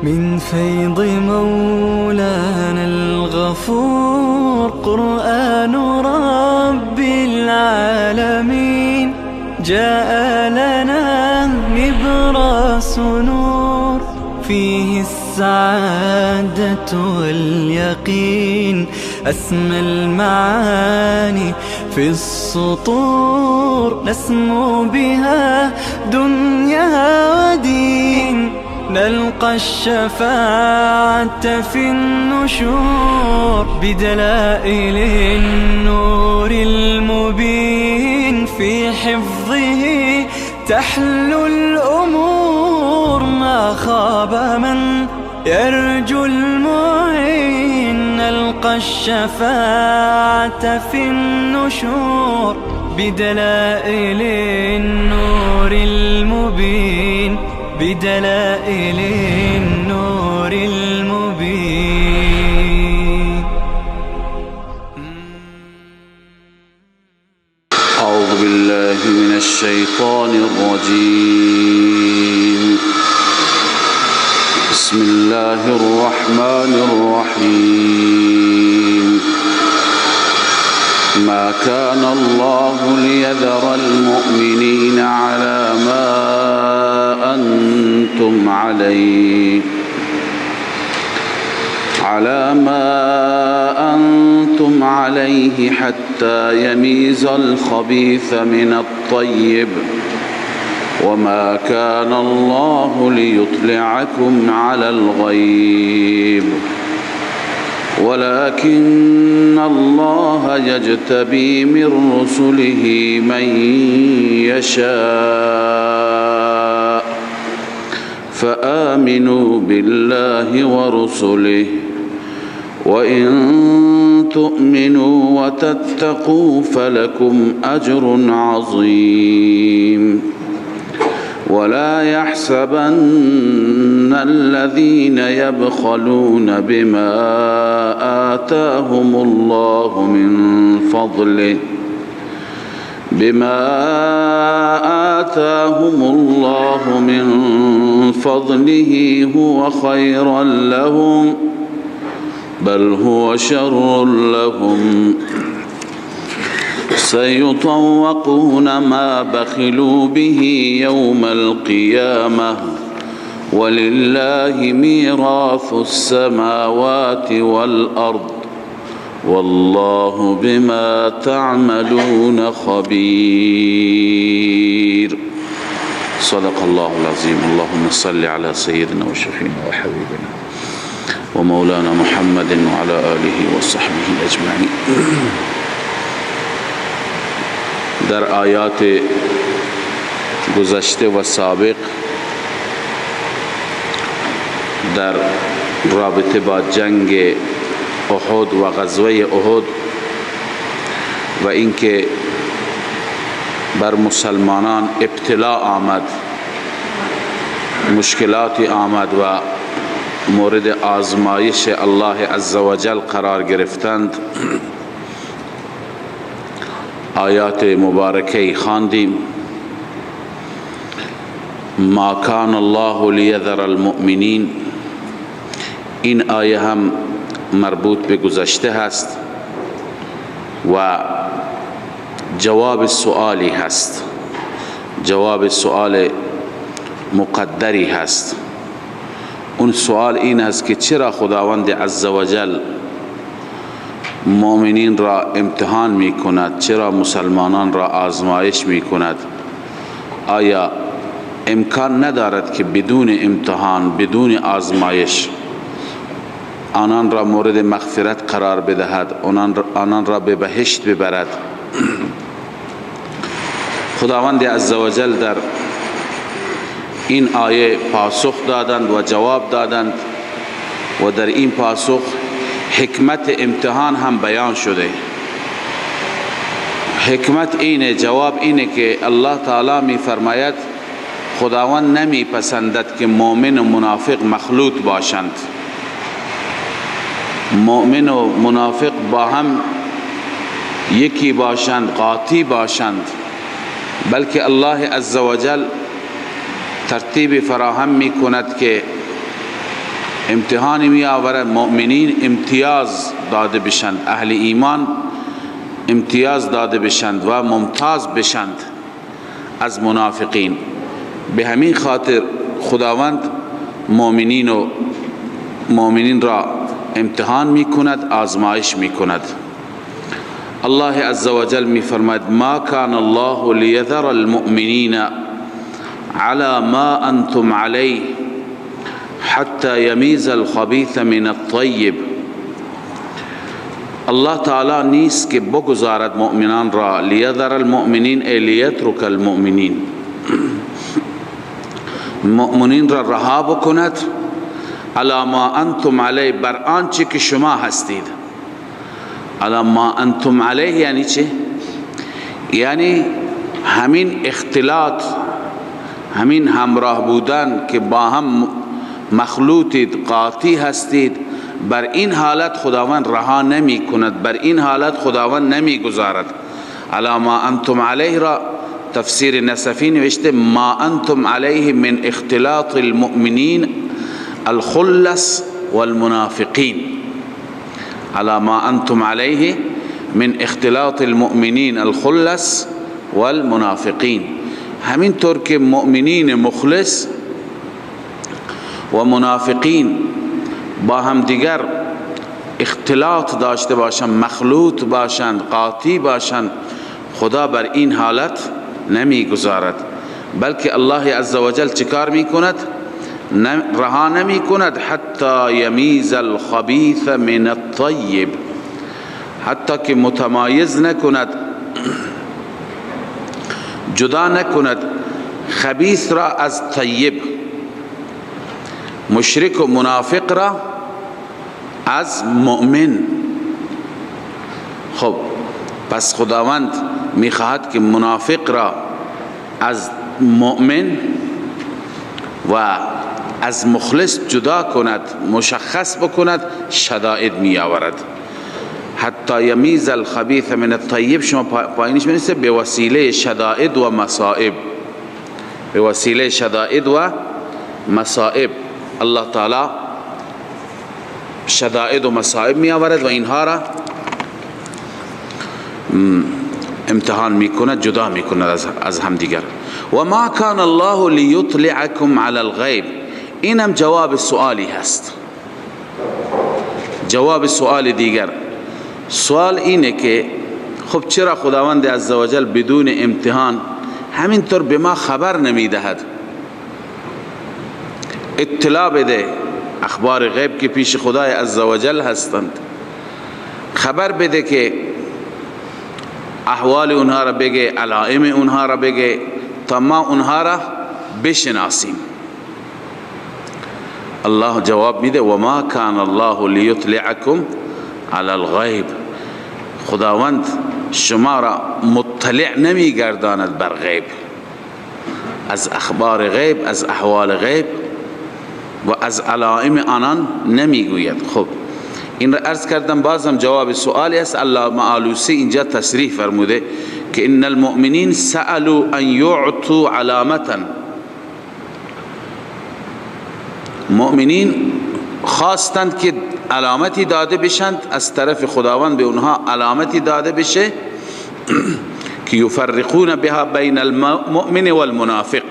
من فيض مولانا الغفور قرآن رب العالمين جاء لنا نبراس نور فيه السعادة واليقين أسمى المعاني في السطور نسمو بها دنيا ودين نلقى الشفاعة في النشور بدلائل النور المبين في حفظه تحلو الأمور ما خاب من يرجو المعين نلقى الشفاعة في النشور بدلائل النور المبين بدلائل النور المبين. أعوذ بالله من الشيطان الرجيم. بسم الله الرحمن الرحيم. ما كان الله ليذر المؤمنين على ما أنتم عليه حتى يميز الخبيث من الطيب وما كان الله ليطلعكم على الغيب ولكن الله يجتبي من رسله من يشاء فآمنوا بالله ورسله وإن تؤمنوا وتتقوا فلكم أجر عظيم. ولا يحسبن الذين يبخلون بما آتاهم الله من فضله هو خيرا لهم بل هو شر لهم سيطوقون ما بخلوا به يوم القيامة ولله ميراث السماوات والأرض والله بما تعملون خبير. صدق الله العظيم. اللهم صل على سيدنا وشفينا وحبيبنا ومولانا محمد وعلى آله وصحبه أجمعين. در آیات گذشته و سابق در رابطه با جنگ احد و غزوه احد و اینکه بر مسلمانان ابتلا آمد، مشکلاتی آمد و مورد آزمایش الله عزوجل قرار گرفتند، آیات مبارکه خواندیم. ما کان الله لیذر المؤمنین، این آیه هم مربوط به گذشته هست و جواب سؤالی هست، جواب سؤال مقدری هست. اون سؤال این است که چرا خداوند عزوجل مؤمنین را امتحان می کند، چرا مسلمانان را آزمایش می کند؟ آیا امکان ندارد که بدون امتحان، بدون آزمایش آنان را مورد مغفرت قرار بدهد، آنان را به بهشت ببرد؟ خداوند عزوجل در این آیه پاسخ دادند و جواب دادند و در این پاسخ حکمت امتحان هم بیان شده. حکمت اینه، جواب اینه که الله تعالی می فرماید خداوند نمی پسندد که مؤمن و منافق مخلوط باشند، مؤمن و منافق با هم یکی باشند، قاطی باشند، بلکه الله عزوجل ترتیب فراهم می کند که امتحانی می آورد مؤمنین امتیاز داده بشند، اهل ایمان امتیاز داده بشند و ممتاز بشند از منافقین. به همین خاطر خداوند مؤمنین را امتحان می کند، آزمایش می کند. الله عز وجل می فرماید ما کان الله لیذر المؤمنین على ما انتم علیه حتی یمیز الخبیث من الطیب. الله تعالی نیست که بگذارد مؤمنان را، لیذر المؤمنین ای لیترک المؤمنین، مؤمنین را رها بکند علی ما انتم علیه، بر آنچه که شما هستید. علی ما انتم علیه یعنی چه؟ یعنی همین اختلاط، همین همراه بودن که با هم مخلوطید، قاطی هستید، بر این حالت خداوند رها نمی کند، بر این حالت خداوند نمی گذارد. علی ما انتم علیه را تفسیر نصفی نوشته ما انتم علیه من اختلاط المؤمنین الخلص والمنافقین. علی ما انتم علیه من اختلاط المؤمنین الخلص والمنافقین. همین طور که مؤمنین مخلص و منافقین با هم دیگر اختلاط داشته باشند، مخلوط باشند، قاطی باشند، خدا بر این حالت نمی گذارد، بلکه الله عزوجل چیکار می کند؟ رها نمی کند حتی یمیز الخبیث من الطیب، حتی که متمایز نکند، جدا نکند خبیث را از طیب، مشرک و منافق را از مؤمن. خب پس خداوند میخواهد که منافق را از مؤمن و از مخلص جدا کند، مشخص بکند، شدائد می آورد. حتی یمیز الخبیث من الطیب، شما پایینش بنویسید به وسیله شدائد و مصائب، به وسیله شدائد و مصائب الله تعالی شدائد و مصائب می آورد و اینها را امتحان می کند، جدا می کند از هم دیگر. و ما کان الله لیطلعکم علی الغیب، اینم جواب سوالی هست، جواب سوال دیگر. سوال اینه که خب چرا خداوند عزوجل بدون امتحان همینطور به ما خبر نمی دهد، اطلاع بده، اخبار غیب که پیش خدای عزوجل هستند، خبر بده که احوال اونها را بگه، علائم اونها را بگه تا ما اونها را بشناسیم. الله جواب میده و ما کان الله لیطلعکم علی الغیب، خداوند شما را مطلع نمی گرداند بر غیب، از اخبار غیب، از احوال غیب و از علائم آنان نمی گوید. خب این را عرض کردم، بازم جواب سوالی است. علامه آلوسی اینجا تصریح فرموده که ان المؤمنین سألوا ان یعطوا علامتا، مؤمنین خواستند که علامتی داده بشند از طرف خداوند، به اونها علامتی داده بشه که یفرقون بها بین المؤمن والمنافق،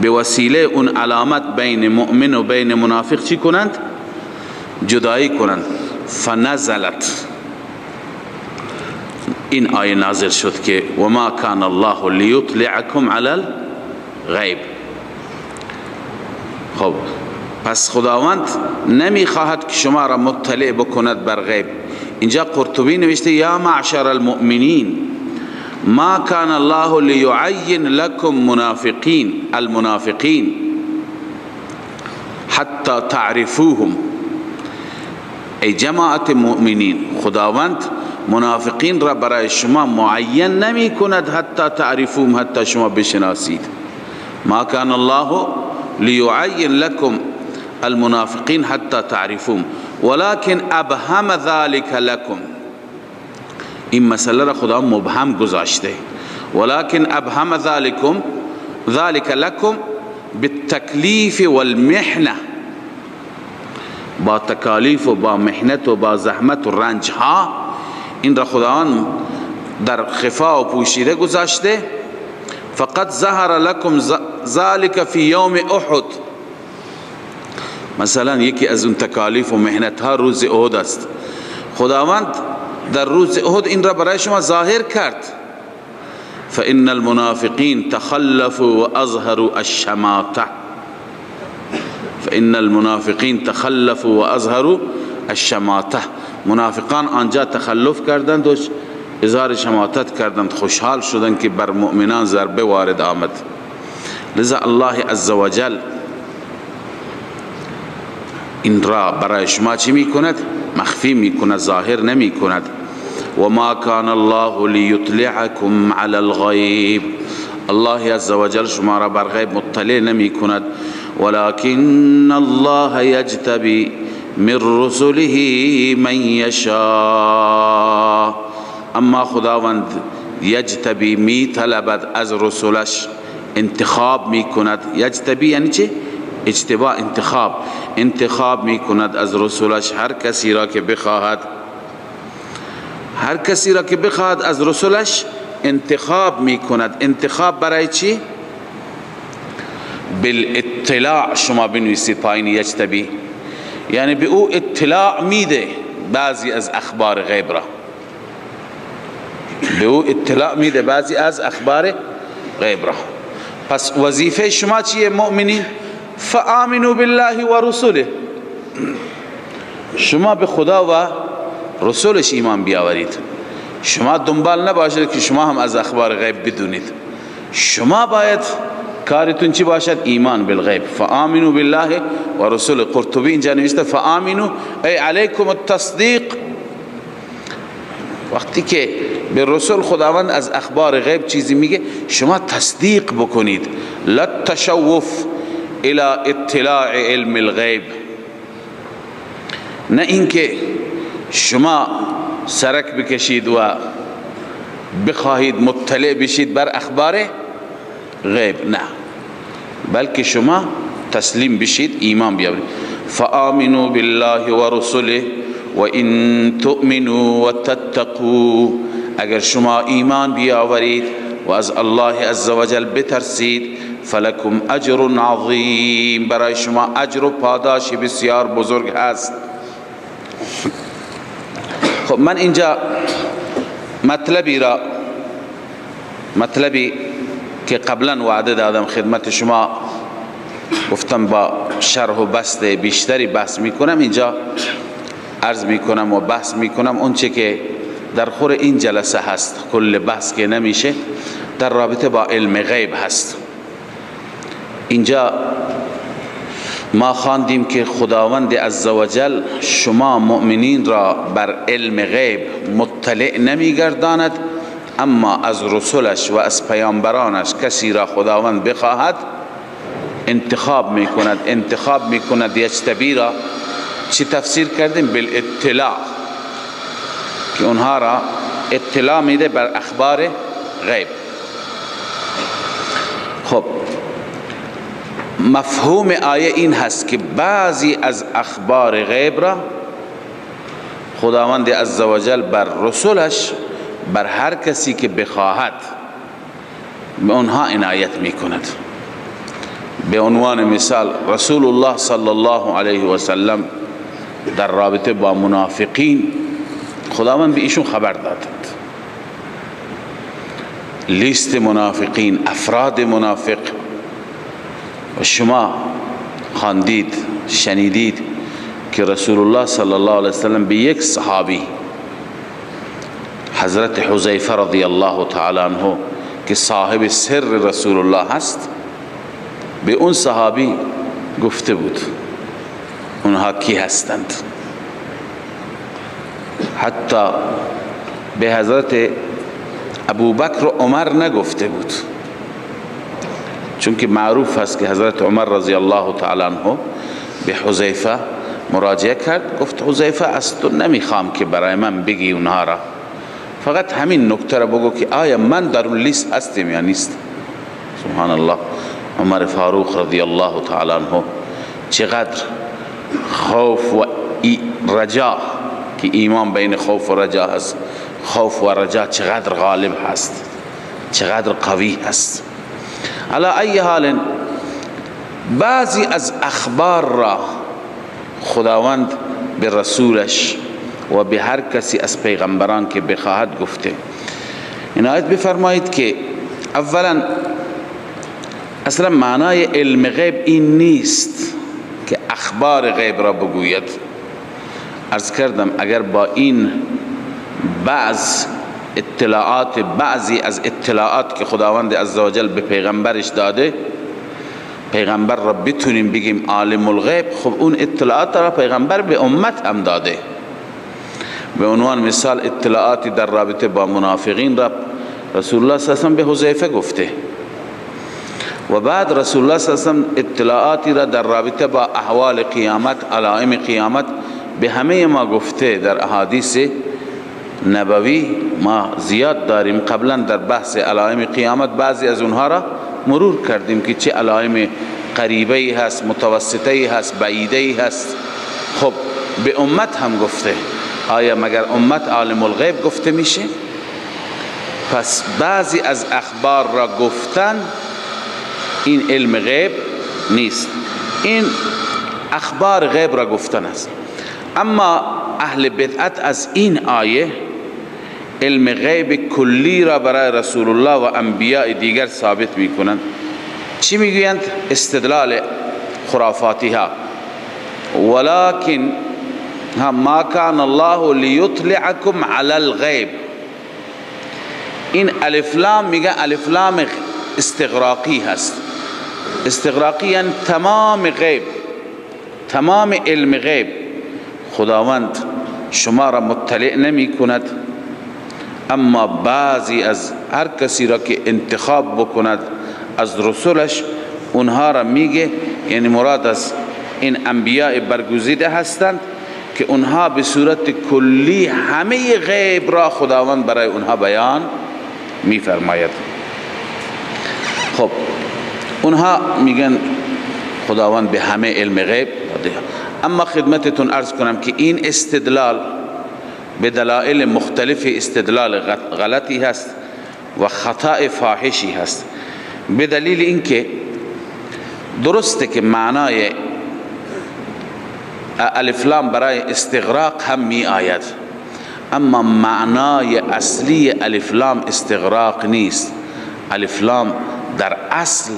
به وسیله اون علامت بین مؤمن و بین منافق چی کنند؟ جدایی کنند. فنزلت، این آیه نازل شد که و ما کان الله لیطلعکم علی الغیب. خب پس خداوند نمیخواهد که شما را مطلع بکند بر غیب. اینجا قرطبی نوشته یا معشر المؤمنین ما کان الله لیعین لکم المنافقین حتی تعرفوهم، ای جماعت مؤمنین خداوند منافقین را برای شما معین نمی کند حتی تعرفوهم، حتی شما بشناسید. ما کان الله لیعین لکم المنافقین حتی تعرفوهم ولكن ابهم ذلك لكم، این مسئله را خدا مبهم گذاشته. ولكن ابهم ذلك لكم بالتکلیف والمحنه با تکالیف و با محنت و با زحمت و رنج ها، این را خداوند در خفا و پوشیده گذاشته. فقط ظهر لكم ذلك فی یوم احد. مثلا یکی از اون تکالیف و محنت ها روز احد است. خداوند در روز احد این را برای شما ظاهر کرد. فإن المنافقین تخلفوا و اظهروا الشماتة. فإن المنافقین تخلفوا و اظهروا الشماتة. منافقان آنجا تخلف کردند و اظهار شماتت کردند، خوشحال شدند که بر مؤمنان ضربه وارد آمد. لذا الله عزوجل این را برای شما چی می کند؟ مخفی می کند، ظاهر نمی کند. و ما کان الله لیطلعکم علی الغیب. الله عزوجل شما را بر غیب مطلع نمی کند. ولكن الله یجتبی من رسله من یشاء. اما خداوند یجتبی می طلبد از رسولش، انتخاب می کند. یجتبی یعنی چه؟ اجتباء، انتخاب می کند از رسولش هر کسی را که بخواهد. هر کسی را که بخواهد از رسولش انتخاب می کند. انتخاب برای چی؟ بالاطلاع. شما بنویسید پایین یجتبی، یعنی به او اطلاع میده بعضی از اخبار غیب را. به او اطلاع میده بعضی از اخبار غیب را. پس وظیفه شما چیه مؤمنین؟ فآمنوا بالله و رسوله. شما به خدا و رسولش ایمان بیاورید. شما دنبال نباشید که شما هم از اخبار غیب بدونید. شما باید کارتون چی باشد؟ ایمان بالغیب. فآمنوا بالله و رسوله. قرطبی اینجا نوشته فآمنوا ای علیکم التصدیق. وقتی که به رسول خداوند از اخبار غیب چیزی میگه شما تصدیق بکنید. لا تشوف الى اطلاع علم الغیب. نه اینکه شما سرک بکشید و بخواهید مطلع بشید بر اخبار غیب، نه، بلکه شما تسلیم بشید، ایمان بیاورید. فآمنوا بالله و رسوله و ان تؤمنوا و تتقوا. اگر شما ایمان بیاورید و از الله عزوجل بترسید، فلکم اجر عظیم. برای شما اجر و پاداش بسیار بزرگ هست. خب من اینجا مطلبی که قبلا وعده دادم خدمت شما، گفتم با شرح و بسط بیشتری بحث میکنم. اینجا عرض میکنم و بحث میکنم اون چه که در خور این جلسه هست. کل بحث که نمیشه در رابطه با علم غیب هست. اینجا ما خواندیم که خداوند عزوجل شما مؤمنین را بر علم غیب مطلع نمیگرداند، اما از رسولش و از پیامبرانش کسی را خداوند بخواهد انتخاب میکند. انتخاب میکند یجتبی را چی تفسیر کردیم؟ بالاطلاع، که اونها را اطلاع میده بر اخبار غیب. خب مفهوم آیه این هست که بعضی از اخبار غیب را خداوند عزوجل بر رسولش، بر هر کسی که بخواهد، به اونها عنایت میکند. به عنوان مثال رسول الله صلی الله علیه و سلم در رابطه با منافقین خداوند به ایشون خبر دادند. لیست منافقین، افراد منافق. و شما خواندید، شنیدید که رسول الله صلی الله علیه وسلم به یک صحابی حضرت حذیفه رضی الله تعالی عنه که صاحب سر رسول الله هست، به اون صحابی گفته بود اونها کی هستند. حتی به حضرت ابوبکر و عمر نگفته بود، چون که معروف هست که حضرت عمر رضی الله تعالی عنه به حذیفه مراجعه کرد، گفت حذیفه از تو نمیخوام که برای من بگی اونها را، فقط همین نکته را بگو که آیا من در اون لیست هستم یا نیست. سبحان الله. عمر فاروق رضی الله تعالی عنه چقدر خوف و رجا که ایمان بین خوف و رجا هست. خوف و رجا چقدر غالب هست، چقدر قوی هست. علی ای حال بعضی از اخبار را خداوند به رسولش و به هر کسی از پیغمبران که بخواهد گفته. عنایت بفرمایید که اولا اصلا معنای علم غیب این نیست که اخبار غیب را بگوید. عرض کردم اگر با این بعضی از اطلاعات که خداوند عزوجل به پیغمبرش داده، پیغمبر را بتونیم بگیم عالم الغیب، خب اون اطلاعات را پیغمبر به امت هم داده. به عنوان مثال اطلاعاتی در رابطه با منافقین را رسول الله صلی الله علیه و به حذیفه گفته و بعد رسول الله صلی الله علیه و اطلاعاتی را در رابطه با احوال قیامت، علائم قیامت به همه ما گفته. در احادیث نبوی ما زیاد داریم، قبلا در بحث علائم قیامت بعضی از اونها را مرور کردیم که چه علائم قریبه هست، متوسطه هست، بعیده هست. خب به امت هم گفته. آیا مگر امت عالم الغیب گفته میشه؟ پس بعضی از اخبار را گفتن این علم غیب نیست، این اخبار غیب را گفتن است. اما اهل بدعت از این آیه علم غیب کلی را برای رسول الله و انبیاء دیگر ثابت میکنند. چی میگویند؟ استدلال خرافاتی ها. ولكن ما كان الله ليطلعكم على الغیب. این الف لام میگه الف لام استغراقی هست. استغراقی یعنی تمام غیب، تمام علم غیب خداوند شما را مطلع نمی کند، اما بعضی از هر کسی را که انتخاب بکند از رسولش اونها را میگه. یعنی مراد از این انبیاء برگزیده هستند که اونها به صورت کلی همه غیب را خداوند برای اونها بیان میفرماید. خب اونها میگن خداوند به همه علم غیب داده. اما خدمتتون عرض کنم که این استدلال به دلایل مختلف استدلال غلطی هست و خطا فاحشی هست. به دلیل اینکه درسته که معنای الف لام برای استغراق هم می آید، اما معنای اصلی الف لام استغراق نیست. الف لام در اصل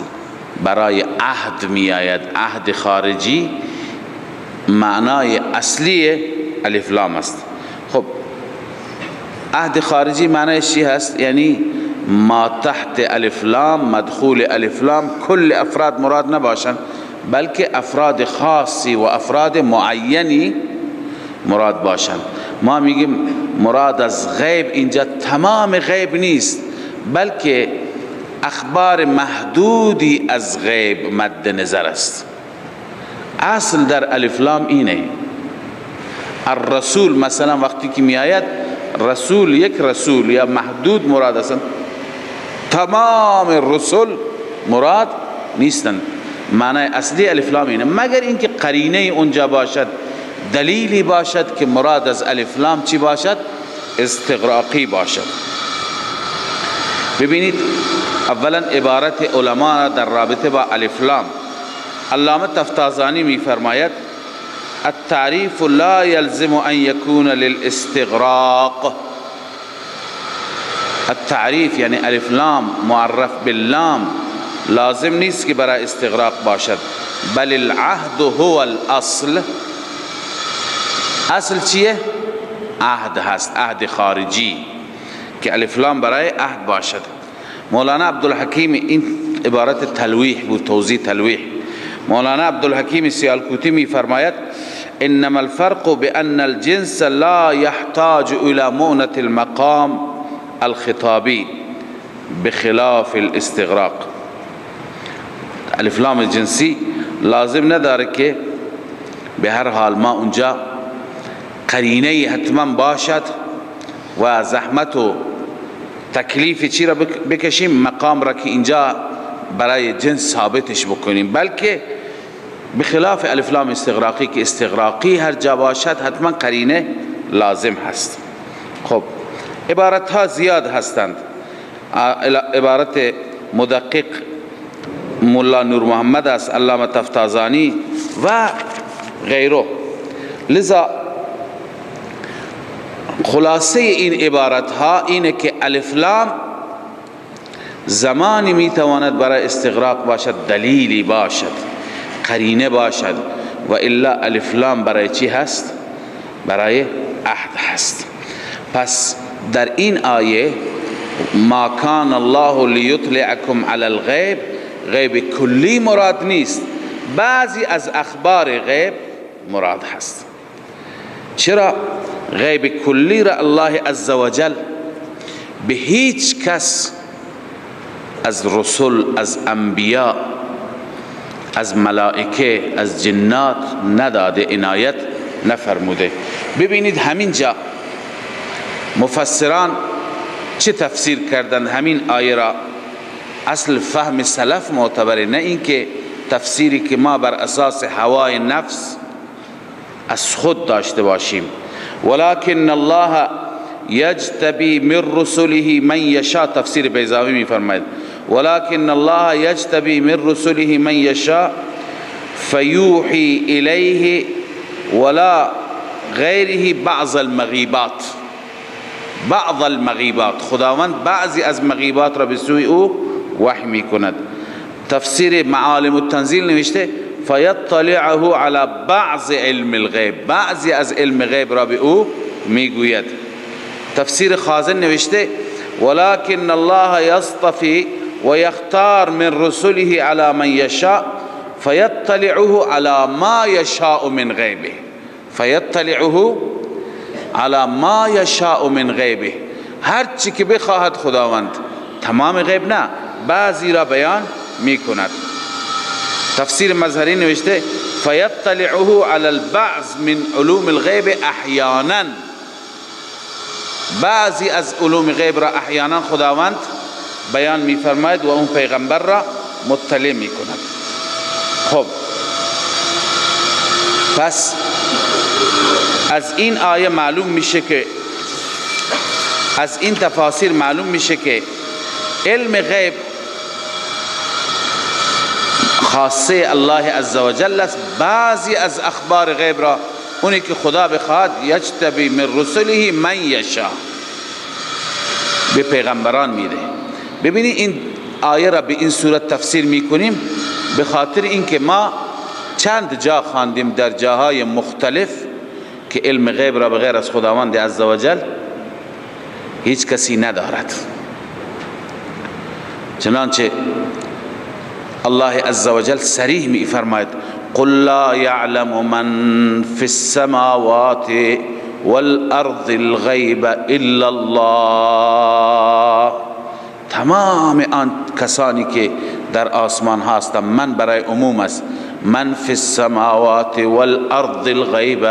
برای عهد می آید، عهد خارجی معنای اصلی الف لام است. خب عهد خارجی معنیش چی هست؟ یعنی ما تحت الف لام، مدخول الف لام کل افراد مراد نباشند، بلکه افراد خاصی و افراد معینی مراد باشند. ما میگیم مراد از غیب اینجا تمام غیب نیست، بلکه اخبار محدودی از غیب مد نظر است. اصل در الف لام اینه. الرسول مثلا وقتی که می آید رسول، یک رسول یا محدود مراد است، تمام رسول مراد نیستند. معنی اصلی الف لام اینه، مگر اینکه قرینه اونجا باشد، دلیلی باشد که مراد از الف لام چی باشد؟ استغراقی باشد. ببینید اولا عبارت علما در رابطه با الف لام، علامه تفتازانی می فرماید التعریف لا يلزم ان يكون للاستغراق. التعریف یعنی الف لام معرف باللام لازم نیست که برای استغراق باشد، بل العهد هو الاصل. اصل چیه؟ عهد هست، عهد خارجی که الف لام برای عهد باشد. مولانا عبدالحکیم، این عبارت تلویح بود، توضیح تلویح. مولانا عبدالحکیم سیالکوتی می فرماید انما الفرق بان الجنس لا يحتاج الى مؤنة المقام الخطابی بخلاف الاستغراق. الف لام جنسی لازم نداره که به هر حال ما اونجا قرینه حتما باشد و زحمت و تکلیف چی را بکشیم، مقام را که اینجا برای جنس ثابتش بکنیم، بلکه بخلاف الف لام استغراقی که استغراقی هر جا باشد حتما قرینه لازم هست. خب عبارت ها زیاد هستند. عبارت مدقق مولا نور محمد است، علامه تفتازانی و غیره. لذا خلاصه این عبارت ها اینه که الف لام زمانی میتواند برای استغراق باشد، دلیلی باشد، قرینه باشد، و الا الف لام برای چی هست؟ برای عهد هست. پس در این آیه ما کان الله لیطلعکم علی الغیب، غیب کلی مراد نیست، بعضی از اخبار غیب مراد هست. چرا؟ غیب کلی را الله عزوجل به هیچ کس از رسول، از انبیاء، از ملائکه، از جنات نداده، عنایت نفرموده. ببینید همین جا مفسران چه تفسیر کردن همین آیه را. اصل فهم سلف معتبره، نه اینکه تفسیری که ما بر اساس هوای نفس از خود داشته باشیم. ولكن الله یجتبی من رسله من یشاء، تفسیر بیضاوی می فرماید ولكن الله یجتبی من رسله من یشاء فیوحی الیه ولا غیره بعض المغیبات. بعض المغیبات، خداوند بعضی از مغیبات را به سوی او وحی می کند. تفسیر معالم التنزیل نوشته فیطلعه علی بعض علم الغیب، بعضی از علم غیب را به او میگوید. تفسیر خازن نوشته ولكن الله یصطفی و یختار من رسله علی من یشاء فیطلعه علی ما یشاء من غیبه. فیطلعه علی ما یشاء من غیبه، هر چی که بخواهد خداوند، تمام غیب نه، بعضی را بیان می کند. تفسیر مظهری نوشته فیطلعه علی البعض من علوم الغیب احیانا، بعضی از علوم غیب را احیانا خداوند بیان می فرماید و اون پیغمبر را مطلع می کند. خب پس از این آیه معلوم میشه که، از این تفاسیر معلوم میشه که علم غیب خاصه الله عزوجل است. بعضی از اخبار غیب را اونی که خدا بخواد یجتبی من رسله من یشاء به پیغمبران میده. ببینید این آیه را به این صورت تفسیر میکنیم به خاطر اینکه ما چند جا خواندیم در جاهای مختلف که علم غیب را بغیر از خداوند عزوجل هیچ کسی ندارد. چنانچه الله عزوجل صریح می فرماید قل لا يعلم من في السماوات والارض الغیب الا الله. تمام آن کسانی که در آسمان هستند، من برای عموم است، من فی السماوات والارض الغیب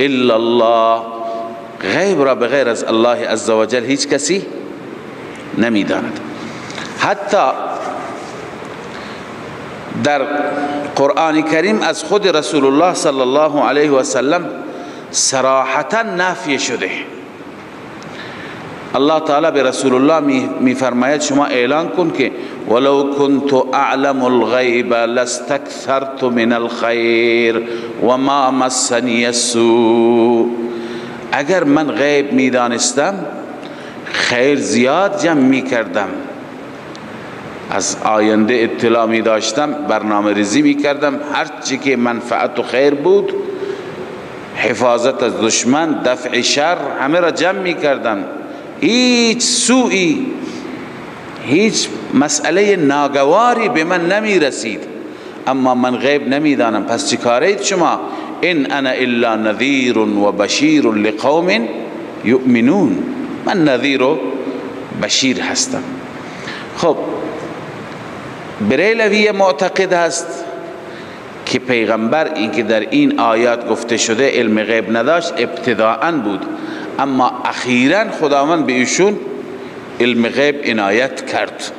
الا الله، غیب را بغیر از الله عزوجل هیچ کسی نمیداند. حتی در قرآن کریم از خود رسول الله صلی الله علیه و سلم صراحتا نفی شده. الله تعالی به رسول الله می فرماید شما اعلان کن که ولو كنت اعلم الغیب لاستكثرت من الخیر وما مسنی السوء. اگر من غیب می دانستم خیر زیاد جمع می کردم، از آینده اطلاع می داشتم، برنامه ریزی می کردم، هر چی که منفعت و خیر بود، حفاظت از دشمن، دفع شر، همه را جمع می کردم، هیچ سوئی، هیچ مسئله ناگواری به من نمی رسید. اما من غیب نمی دانم، پس چی کارید شما؟ ان انا الا نذیر و بشیر لقوم یؤمنون. من نذیر و بشیر هستم. خب بریلوی معتقد هست که پیغمبر این که در این آیات گفته شده علم غیب نداشت ابتداءً بود، اما اخیراً خداوند به ایشون علم غیب عنایت کرد.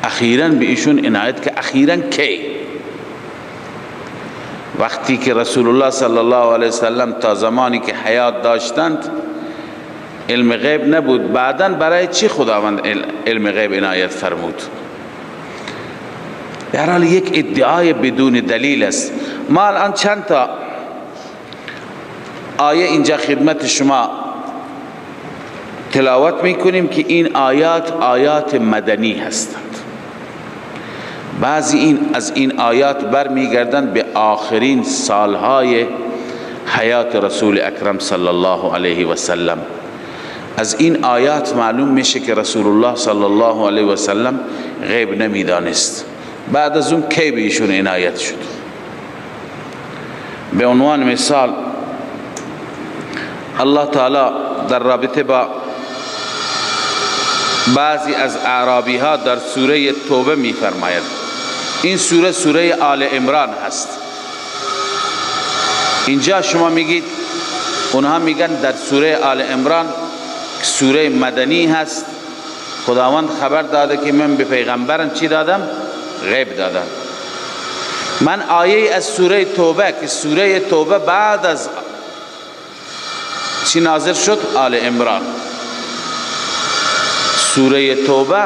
اخیراً به ایشون عنایت که اخیراً کی؟ وقتی که رسول الله صلی الله علیه وسلم تا زمانی که حیات داشتند علم غیب نبود، بعداً برای چی خداوند علم غیب عنایت فرمود؟ در حال یک ادعای بدون دلیل است. ما الان چند تا آیه اینجا خدمت شما تلاوت میکنیم که این آیات مدنی هستند. بعضی از این آیات برمیگردند به آخرین سالهای حیات رسول اکرم صلی الله علیه و سلم. از این آیات معلوم میشه که رسول الله صلی الله علیه و سلم غیب نمیدانست. بعد از اون کی به ایشون عنایت شد؟ به عنوان مثال الله تعالی در رابطه با بعضی از اعرابی ها در سوره توبه می فرماید. این سوره آل عمران هست. اینجا شما میگید، اونها میگن در سوره آل عمران سوره مدنی هست، خداوند خبر داده که من به پیغمبرم چی دادم؟ غیب دادم. من آیه از سوره توبه که سوره توبه بعد از چی نازل شد؟ آل عمران. سوره توبه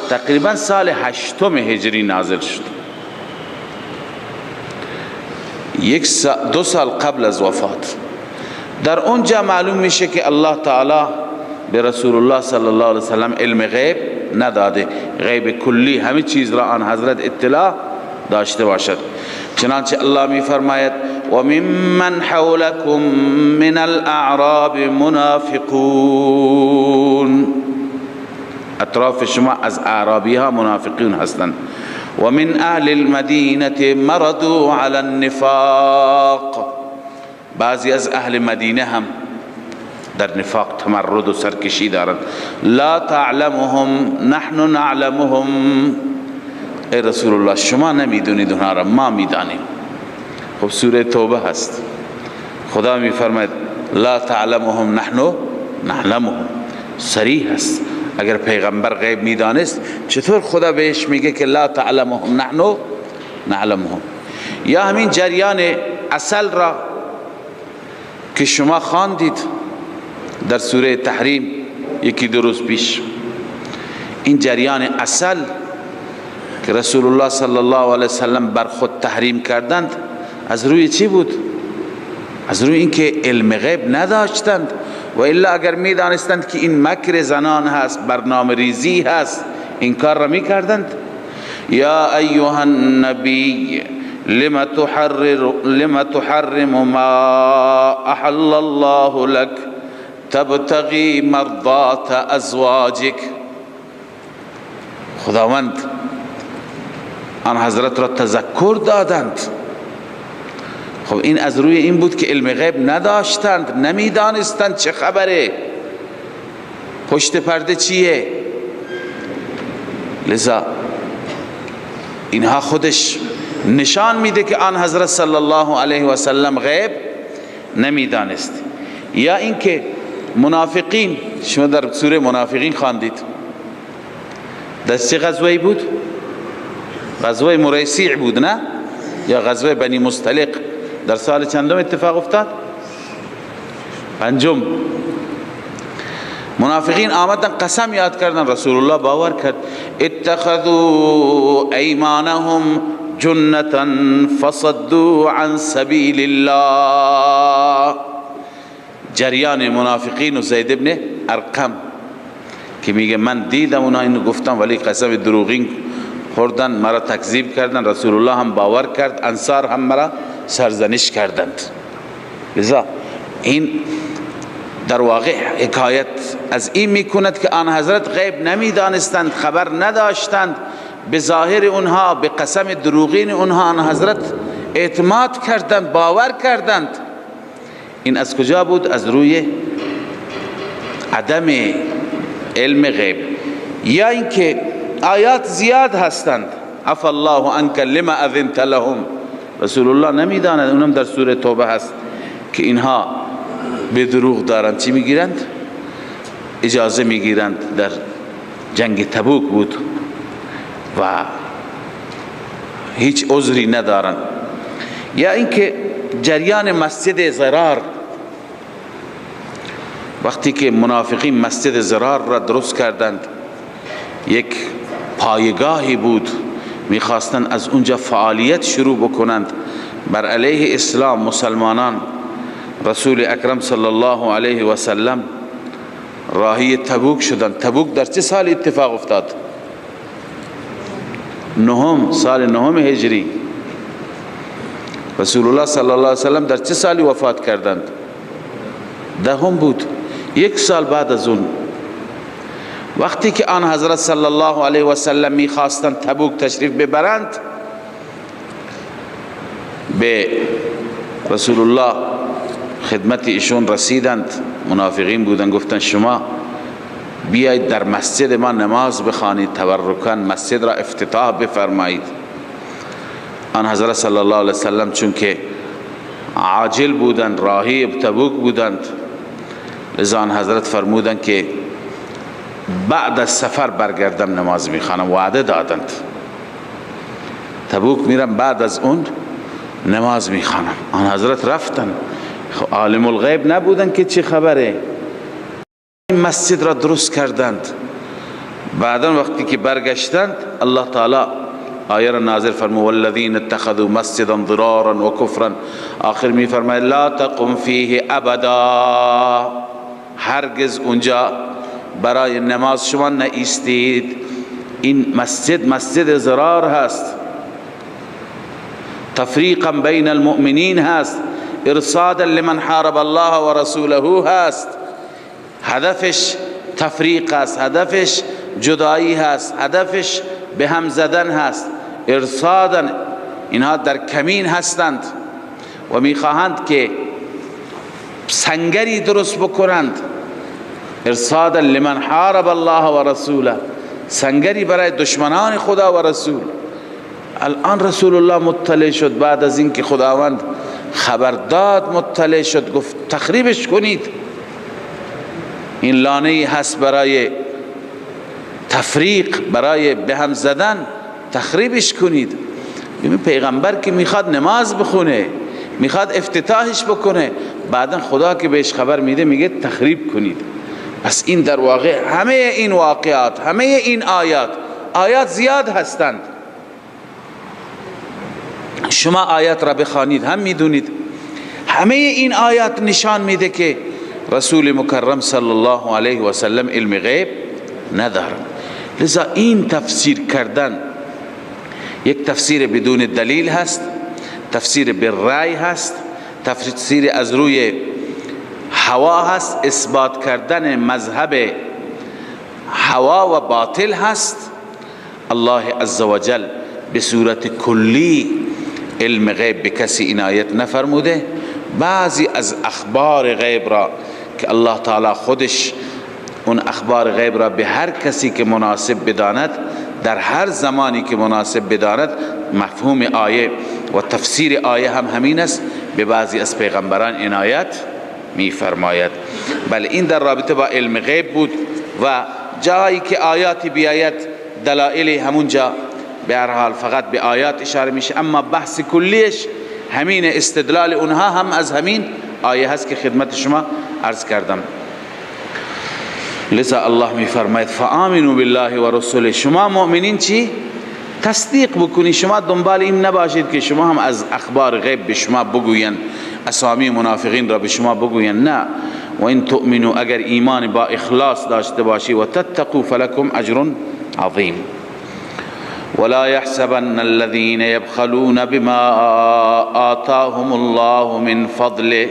تقریبا سال 8 هجری نازل شد، 2 سال قبل از وفات. در اونجا معلوم میشه که الله تعالی به رسول الله صلی الله علیه وسلم علم غیب نداده، غیب کلی همه چیز را آن حضرت اطلاع داشته باشد. چنانچه الله می فرماید و ممن حولکم من الاعراب منافقون، اطراف شما از اعرابی ها منافقین هستند. و من اهل المدینه مردوا علی النفاق، بعضی از اهل مدینه هم در نفاق تمرد و سرکشی دارند. لا تعلمهم نحن نعلمهم، ای رسول الله شما نمیدونید اونها را، ما میدانیم. خب سوره توبه هست، خدا میفرماید لا تعلمهم نحن نعلمهم، صریح هست. اگر پیغمبر غیب میدانست چطور خدا بهش میگه که لا تعلمهم نحن نعلمهم؟ یا همین جریان عسل را که شما خواندید در سوره تحریم یکی 2 روز پیش، این جریان عسل که رسول الله صلی الله علیه وسلم بر خود تحریم کردند، از روی چی بود؟ از روی اینکه علم غیب نداشتند. و الا اگر میدانستند که این مکر زنان هست، برنامه ریزی هست، این کار را میکردند. یا ایها النبی لم تحرم ما احل الله لك تبتغی مرضات ازواجک. خداوند آن حضرت را تذکر دادند. خب این از روی این بود که علم غیب نداشتند، نمیدانستند چه خبره، پشت پرده چیه. لذا اینها خودش نشان میده که آن حضرت صلی الله علیه و سلم غیب نمیدانست. یا اینکه منافقین، شما در سوره منافقین خواندید، در چه غزوه‌ای بود؟ غزوه مریسیع بود نه؟ یا غزوه بنی مستلق؟ در سال چندم اتفاق افتاد؟ 5. منافقین آمدن قسم یاد کردن، رسول الله باور کرد. اتخذوا ایمانهم جنتا فصدوا عن سبیل الله. جریان منافقین و زید ابن ارقم که میگه من دیدم اونا اینو گفتم ولی قسم دروغین خوردن، مرا تکذیب کردن، رسول الله هم باور کرد، انصار هم مرا سرزنش کردند. لذا این در واقع حکایت از این میکند که آن حضرت غیب نمیدانستند، خبر نداشتند، به ظاهر اونها، به قسم دروغین اونها آن حضرت اعتماد کردند، باور کردند. این از کجا بود؟ از روی عدم علم غیب. یا اینکه آیات زیاد هستند، عفا الله عنک لما اذنت لهم، رسول الله نمیداند، اونم در سوره توبه هست که اینها به دروغ دارند چی میگیرند؟ اجازه میگیرند. در جنگ تبوک بود و هیچ عذری ندارند. یا اینکه جریان مسجد ضرار، وقتی که منافقین مسجد ضرار را درست کردند، یک پایگاهی بود، میخواستند از اونجا فعالیت شروع بکنند بر علیه اسلام مسلمانان. رسول اکرم صلی الله علیه و سلم راهی تبوک شدند. تبوک در چه سال اتفاق افتاد؟ سال نهم هجری. رسول الله صلی الله علیه و سلم در چه سالی وفات کردند؟ دهم بود. یک سال بعد از اون وقتی که آن حضرت صلی الله علیه و سلم میخواستند تبوک تشریف ببرند، به رسول الله خدمت ایشون رسیدند. منافقین بودن، گفتن شما بیایید در مسجد ما نماز بخوانید، تبرکاً مسجد را افتتاح بفرمایید. آن حضرت صلی الله علیه وسلم چون که عاجل بودند، راهی تبوک بودند، لذا آن حضرت فرمودند که بعد از سفر برگردم نماز میخوانم. وعده دادند تبوک میرم بعد از اون نماز میخوانم. آن حضرت رفتن، عالم الغیب نبودن که چه خبره. این مسجد را درست کردند. بعدا وقتی که برگشتند الله تعالی آیه را نازل فرمود والذین اتخذوا مسجدا ضرارا و کفرا. آخر می فرماید لا تقم فیه ابدا، هرگز اونجا برای نماز شما نایستید. این مسجد ضرار هست، تفریقا بین المؤمنین هست، ارصادا لمن حارب الله و رسوله هست. هدفش تفریق است، هدفش جدایی هست، هدفش به هم زدن هست. ارصادا، اینها در کمین هستند و میخواهند که سنگری درست بکنند. ارصادا لمن حارب الله و رسوله، سنگری برای دشمنان خدا و رسول. الان رسول الله مطلع شد، بعد از اینکه خداوند خبر داد مطلع شد، گفت تخریبش کنید. این لانه‌ای هست برای تفریق، برای به هم زدن، تخریبش کنید. ببین پیغمبر که میخواد نماز بخونه، میخواد افتتاحش بکنه، بعدا خدا که بهش خبر میده میگه تخریب کنید. پس این در واقع همه این واقعات، همه این آیات زیاد هستند. شما آیات را بخوانید هم میدونید همه این آیات نشان میده که رسول مکرم صلی الله علیه و سلم علم غیب ندارد. لذا این تفسیر کردن یک تفسیر بدون دلیل هست، تفسیر بالرأی هست، تفسیر از روی هوا هست، اثبات کردن مذهب هوا و باطل هست. الله عزوجل به صورت کلی علم غیب به کسی عنایت نفرموده. بعضی از اخبار غیب را که الله تعالی خودش اون اخبار غیب را به هر کسی که مناسب بداند، در هر زمانی که مناسب بداند، مفهوم آیه و تفسیر آیه هم همین است، به بعضی از پیغمبران عنایت می فرماید. بله این در رابطه با علم غیب بود و جایی که آیاتی بیاید دلائل همونجا به هر حال فقط به آیات اشاره میشه، اما بحث کلیش همین، استدلال اونها هم از همین آیه هست که خدمت شما عرض کردم. لذا الله می فرماید فآمنوا بالله و رسوله. شما مؤمنین چی؟ تصدیق بکنی. شما دنبال این نباشید که شما هم از اخبار غیب به شما بگوین، اسامی منافقین را به شما بگوین. نه، و این تؤمنوا، اگر ایمان با اخلاص داشته باشی، و تتقوا فلکم اجر عظیم. ولا يحسبن الذين يبخلون بما آتاهم الله من فضله.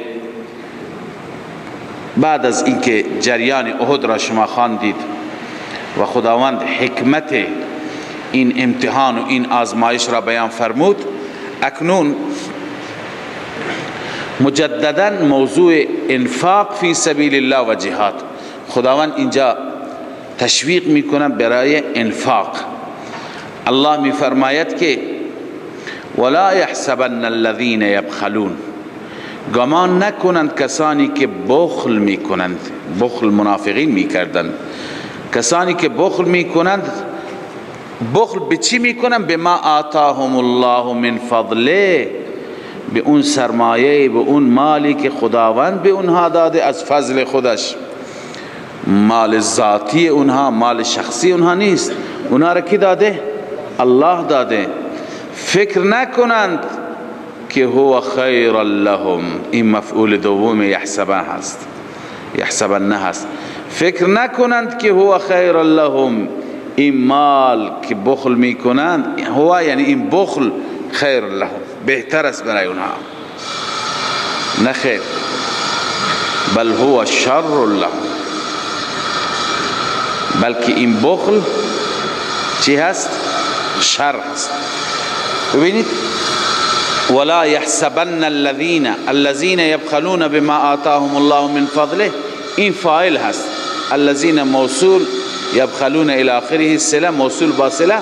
بعد از اینکه جریان احد را شما خواندید و خداوند حکمت این امتحان و این آزمایش را بیان فرمود، اکنون مجددا موضوع انفاق فی سبیل الله و جهاد، خداوند اینجا تشویق میکنه برای انفاق. الله می فرماید که ولا يحسبن الذين يبخلون، گمان نکنند کسانی که بخل میکنند. بخل منافقین میکردند. کسانی که بخل میکنند، بخل به چی میکنند؟ بما آتاهم الله من فضله، به اون سرمایه، به اون مالی که خداوند به اونها داده از فضل خودش. مال ذاتی اونها، مال شخصی اونها نیست. اونها را کی داده؟ الله داده. فکر نکنند که هو خیر لهم. این مفعول دوم یحسبن هست، یحسبن هست. فکر نکنند که هو خیر لهم، این مال که بخل میکنند، هو یعنی این بخل خیر لهم، بهتر است برای اونها. نه خیر، بل هو شر لهم، بلکه این بخل چی هست؟ شر هست. ببینید ولا يحسبن الذين يبخلون بما آتاهم الله من فضله، این فاعل هست. الذين موصول، يبخلون الى آخره صله، موصول با صله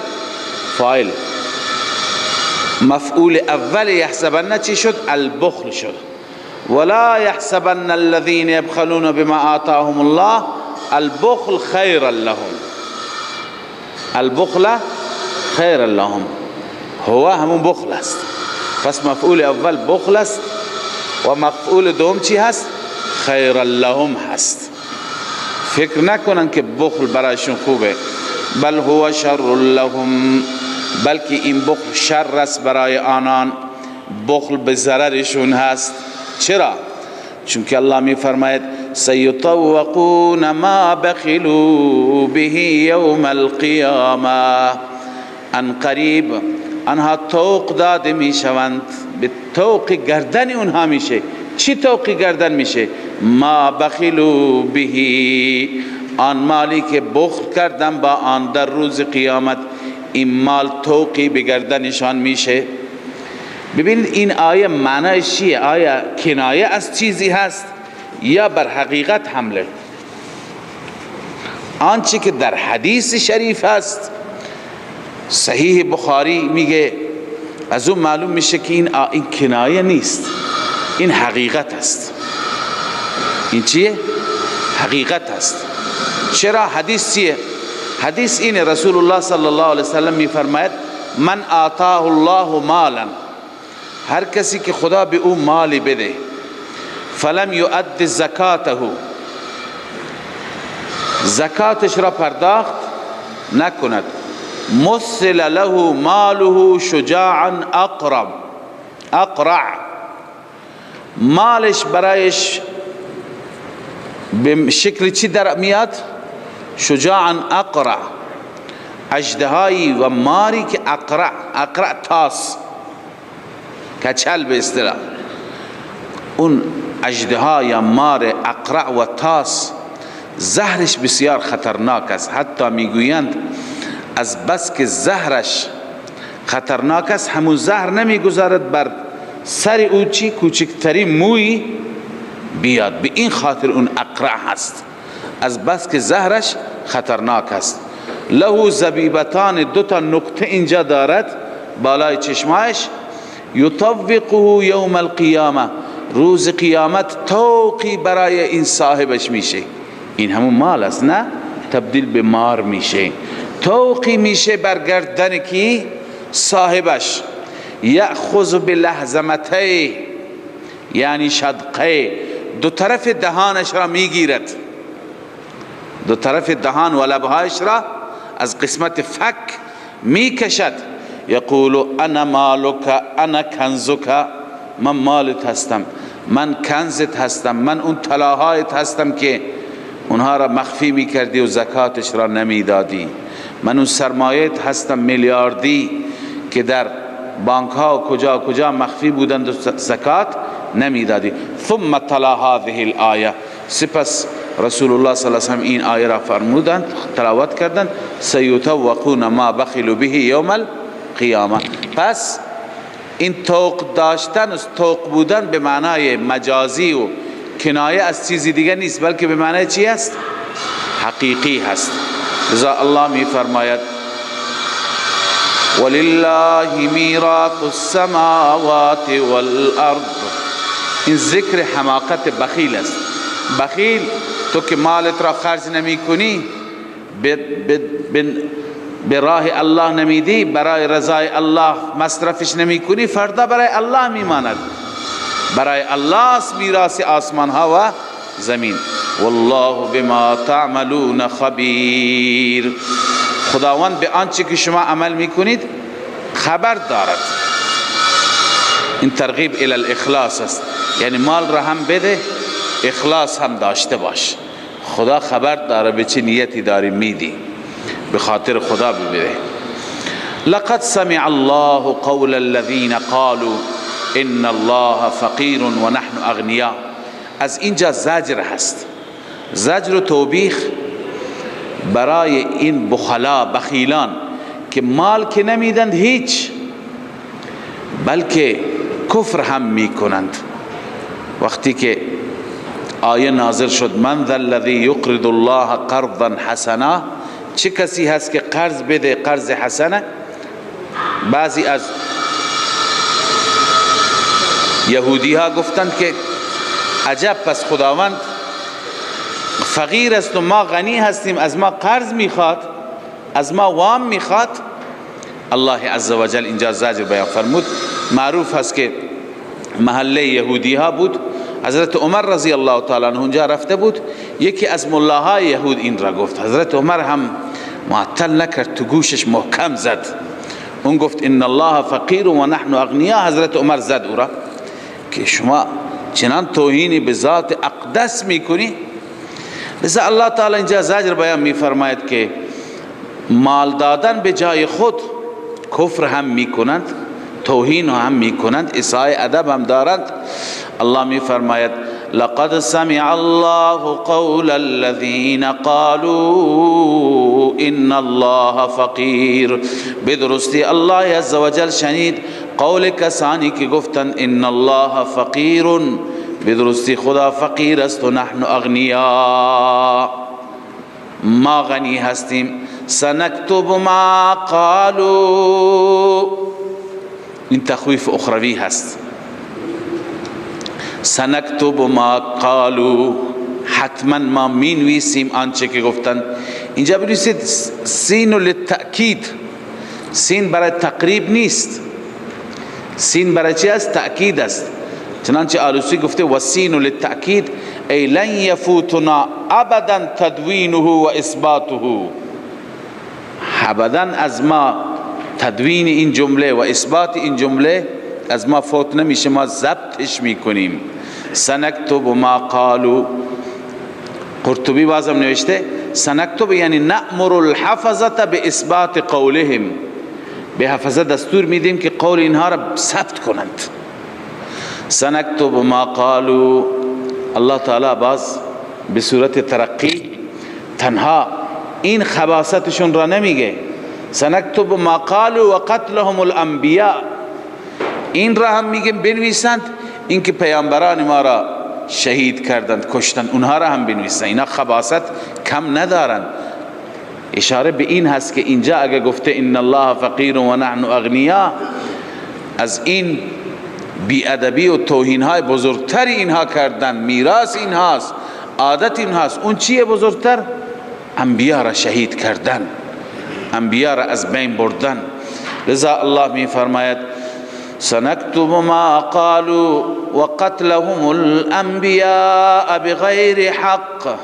فاعل. مفعول اول يحسبن چی شد؟ البخل شد. ولا يحسبن الذين يبخلون بما آتاهم الله البخل خيرا لهم، البخل خيرا لهم، هو همون بخل است. پس مفعول اول بخل است و مفعول دوم چی هست؟ خیرا لهم هست. فکر نکنن که بخل برایشون خوبه. بل هو شر لهم، بلکه این بخل شر است برای آنان، بخل به ضررشون هست. چرا؟ چون که الله می فرماید سیطوقون ما بخلوا به یوم القیامه، ان قریب آنها توق داده می شوند، به توق گردن اونها میشه. چی توق گردن میشه؟ ما بخلوا به، آن مالی که بخل کردن با آن در روز قیامت، این مال توقی به گردنشان میشه. ببینید این آیه معنیش چیه؟ آیا کنایه از چیزی هست یا بر حقیقت حمله؟ آنچه که در حدیث شریف هست، صحیح بخاری میگه، از اون معلوم میشه که این کنایه نیست، این حقیقت است. این چیه؟ حقیقت است. چرا؟ حدیث چیه؟ حدیث اینه، رسول الله صلی الله علیه وسلم میفرماید من آتاه الله مالا، هر کسی که خدا به او مالی بده، فلم یؤد زکاته، زکاتش را پرداخت نکند، مثل له ماله شجاعا اقرع، مالش برایش به شکل چی در میاد؟ شجاعا اقرع، اژدهایی و ماری که اقرع تاس، کچل به اصطلاح. اون اژدها یا مار اقرع و تاس زهرش بسیار خطرناک است. حتی میگویند از بس که زهرش خطرناک است، همون زهر نمیگذارد بر سر او چی کوچکترین موی بیاد. به این خاطر اون اقرع هست، از بس که زهرش خطرناک است. له زبیبتان، دو تا نقطه اینجا دارد بالای چشمایش، یطوقه یوم القیامه، روز قیامت توقی برای این صاحبش میشه. این همون مال است، نه تبدیل به مار میشه، توقی میشه بر گردن کی؟ صاحبش. یأخذ بلحظمته، یعنی شدقه، دو طرف دهانش را میگیرد، دو طرف دهان و لبهایش را از قسمت فک میکشد. یقول انا مالک انا کنزک، من مالت هستم، من کنزت هستم، من اون طلاهایت هستم که اونها را مخفی میکردی و زکاتش را نمیدادی، من اون سرمایت هستم میلیاردی که در بانک ها و کجا کجا مخفی بودند و زکات نمیدادی. ثم تلا هذه الآیه، سپس رسول الله صلی الله علیه و این آیه را فرمودند، تلاوت کردند، سیطوقون ما بخلوا به یوم القیامه. پس این توق داشتن و توق بودن به معنای مجازی و کنایه از چیزی دیگه نیست، بلکه به معنای چی است؟ حقیقی هست. لذا الله می فرماید ولله میراث السماوات والارض. این ذکر حماقت بخیل است. بخیل، تو که مالت را خرج نمی کنی، به راه الله نمیدی، برای رضای الله مصرفش نمی کنی، فردا برای الله میماند. برای الله است میراث آسمان ها و زمین. والله بما تعملون خبیر. خداوند به آنچه که شما عمل میکنید خبر دارد. این ترغیب الی الاخلاص است، یعنی مال را هم بده، اخلاص هم داشته باش. خدا خبر داره به چه نیتی داری میدی، به خاطر خدا بده. لقد سمع الله قول الذين قالوا ان الله فقير ونحن اغنياء. از اینجا زجر هست، زجر و توبیخ برای این بخلا، بخیلان که مال که نمیدند هیچ، بلکه کفر هم میکنند. وقتی که آیه نازل شد من ذا الذی یقرض الله قرضا حسنا، چه کسی هست که قرض بده قرض حسنه؟ بعضی از یهودی ها گفتند که عجب، پس خداوند فقیر است و ما غنی هستیم، از ما قرض میخواد، از ما وام میخواد. الله عزوجل اینجا زجر بیان فرمود. معروف هست که محله یهودی ها بود، حضرت عمر رضی الله تعالی عنه اونجا رفته بود، یکی از ملاهای یهود این را گفت، حضرت عمر هم معطل نکرد، تو گوشش محکم زد. اون گفت ان الله فقیر و نحن اغنیا. حضرت عمر زد او را که شما چنان توهینی به ذات اقدس میکنی. لذا الله تعالی اینجا زجر بیان میفرماید که مال دادن به جای خود کفر هم میکنند، توهین هم میکنند، اساءه ادب هم دارند. الله میفرماید لقد سمع الله قول الذين قالوا ان الله فقیر. بدرستی الله عزوجل شنید قول کسانی که گفتند ان الله فقیر، بدرستی خدا فقیر است و نحن اغنیا، ما غنی هستیم. سنكتب ما قالوا، این تخویف اخروی هست. سنكتب ما قالوا، حتما ما مینویسیم آنچه که گفتند. اینجا بنویسید سین للتأکید، سین برای تقریب نیست، سین برای چی است؟ تأکید است. چنانچه آلوسی گفته والسین للتأکید ای لن یفوتنا ابدا تدوینه و اثباته. ابدا از ما تدوین این جمله و اثبات این جمله از ما فوت نمیشه، ما ضبطش میکنیم. سنكتب ما قالوا. قرطبی بازم نوشته سنكتب یعنی نأمر الحفظه به اثبات قولهم، به حفظه دستور میدیم که قول اینها را ثبت کنند. سنكتب ما قالوا. الله تعالی باز به صورت ترقی تنها این خباستشون را نمیگه، سنكتب ما قالوا و قتلهم الانبیاء، این را هم میگیم بنویسند، این که پیامبران ما را شهید کردند، کشتند، اونها را هم بنویسند. اینا خباست کم ندارند. اشاره به این هست که اینجا اگه گفته ان الله فقیر و نحن اغنیا، از این بیادبی و توهین های بزرگتری اینها کردن، میراث اینهاست، عادت اینهاست. اون چیه بزرگتر؟ انبیا را شهید کردن، انبیا را از بین بردن. لذا الله می فرماید سنكتب ما قالوا وقتلهم الانبیاء بغیر حق.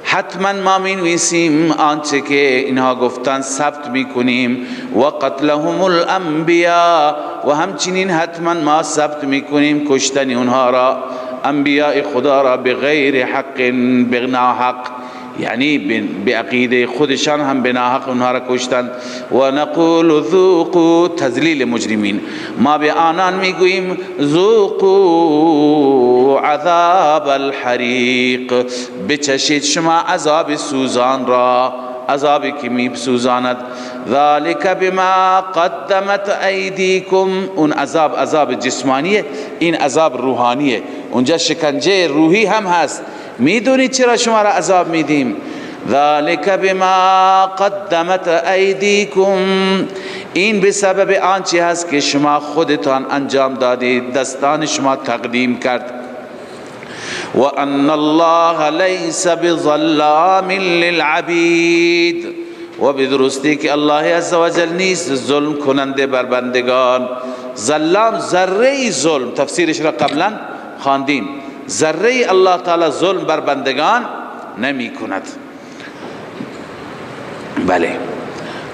حتما ما مینویسیم آنچه که اینها گفتن ثبت میکنیم. و قتلهم الانبیاء، و همچنین حتما ما ثبت میکنیم کشتن اونها را، انبیاء خدا را، بغیر حق، بناحق، یعنی به عقیده خودشان هم بناحق اونها را کشتن. و نقول ذوقوا، تذلیل مجرمین، ما به آنان میگوییم ذوقوا عذاب الحریق، بچشید شما عذاب سوزان را، عذابی که می سوزاند. ذالک بما قدمت ایدیکم، اون عذاب عذاب جسمانیه، این عذاب روحانیه. اونجا شکنجه روحی هم هست. میدونید چرا شما را عذاب میدیم؟ ذالک بما قدمت ایدیکم، این به سبب آنچه هست که شما خودتان انجام دادید، دستان شما تقدیم کرد. و ان الله لیس بظلام للعبید، و بدرستی که الله عزوجل نیست ظلم کننده بر بندگان. ظلام ذره ظلم، تفسیرش را قبلا خواندیم، ذره الله تعالی ظلم بر بندگان نمی کند. بله،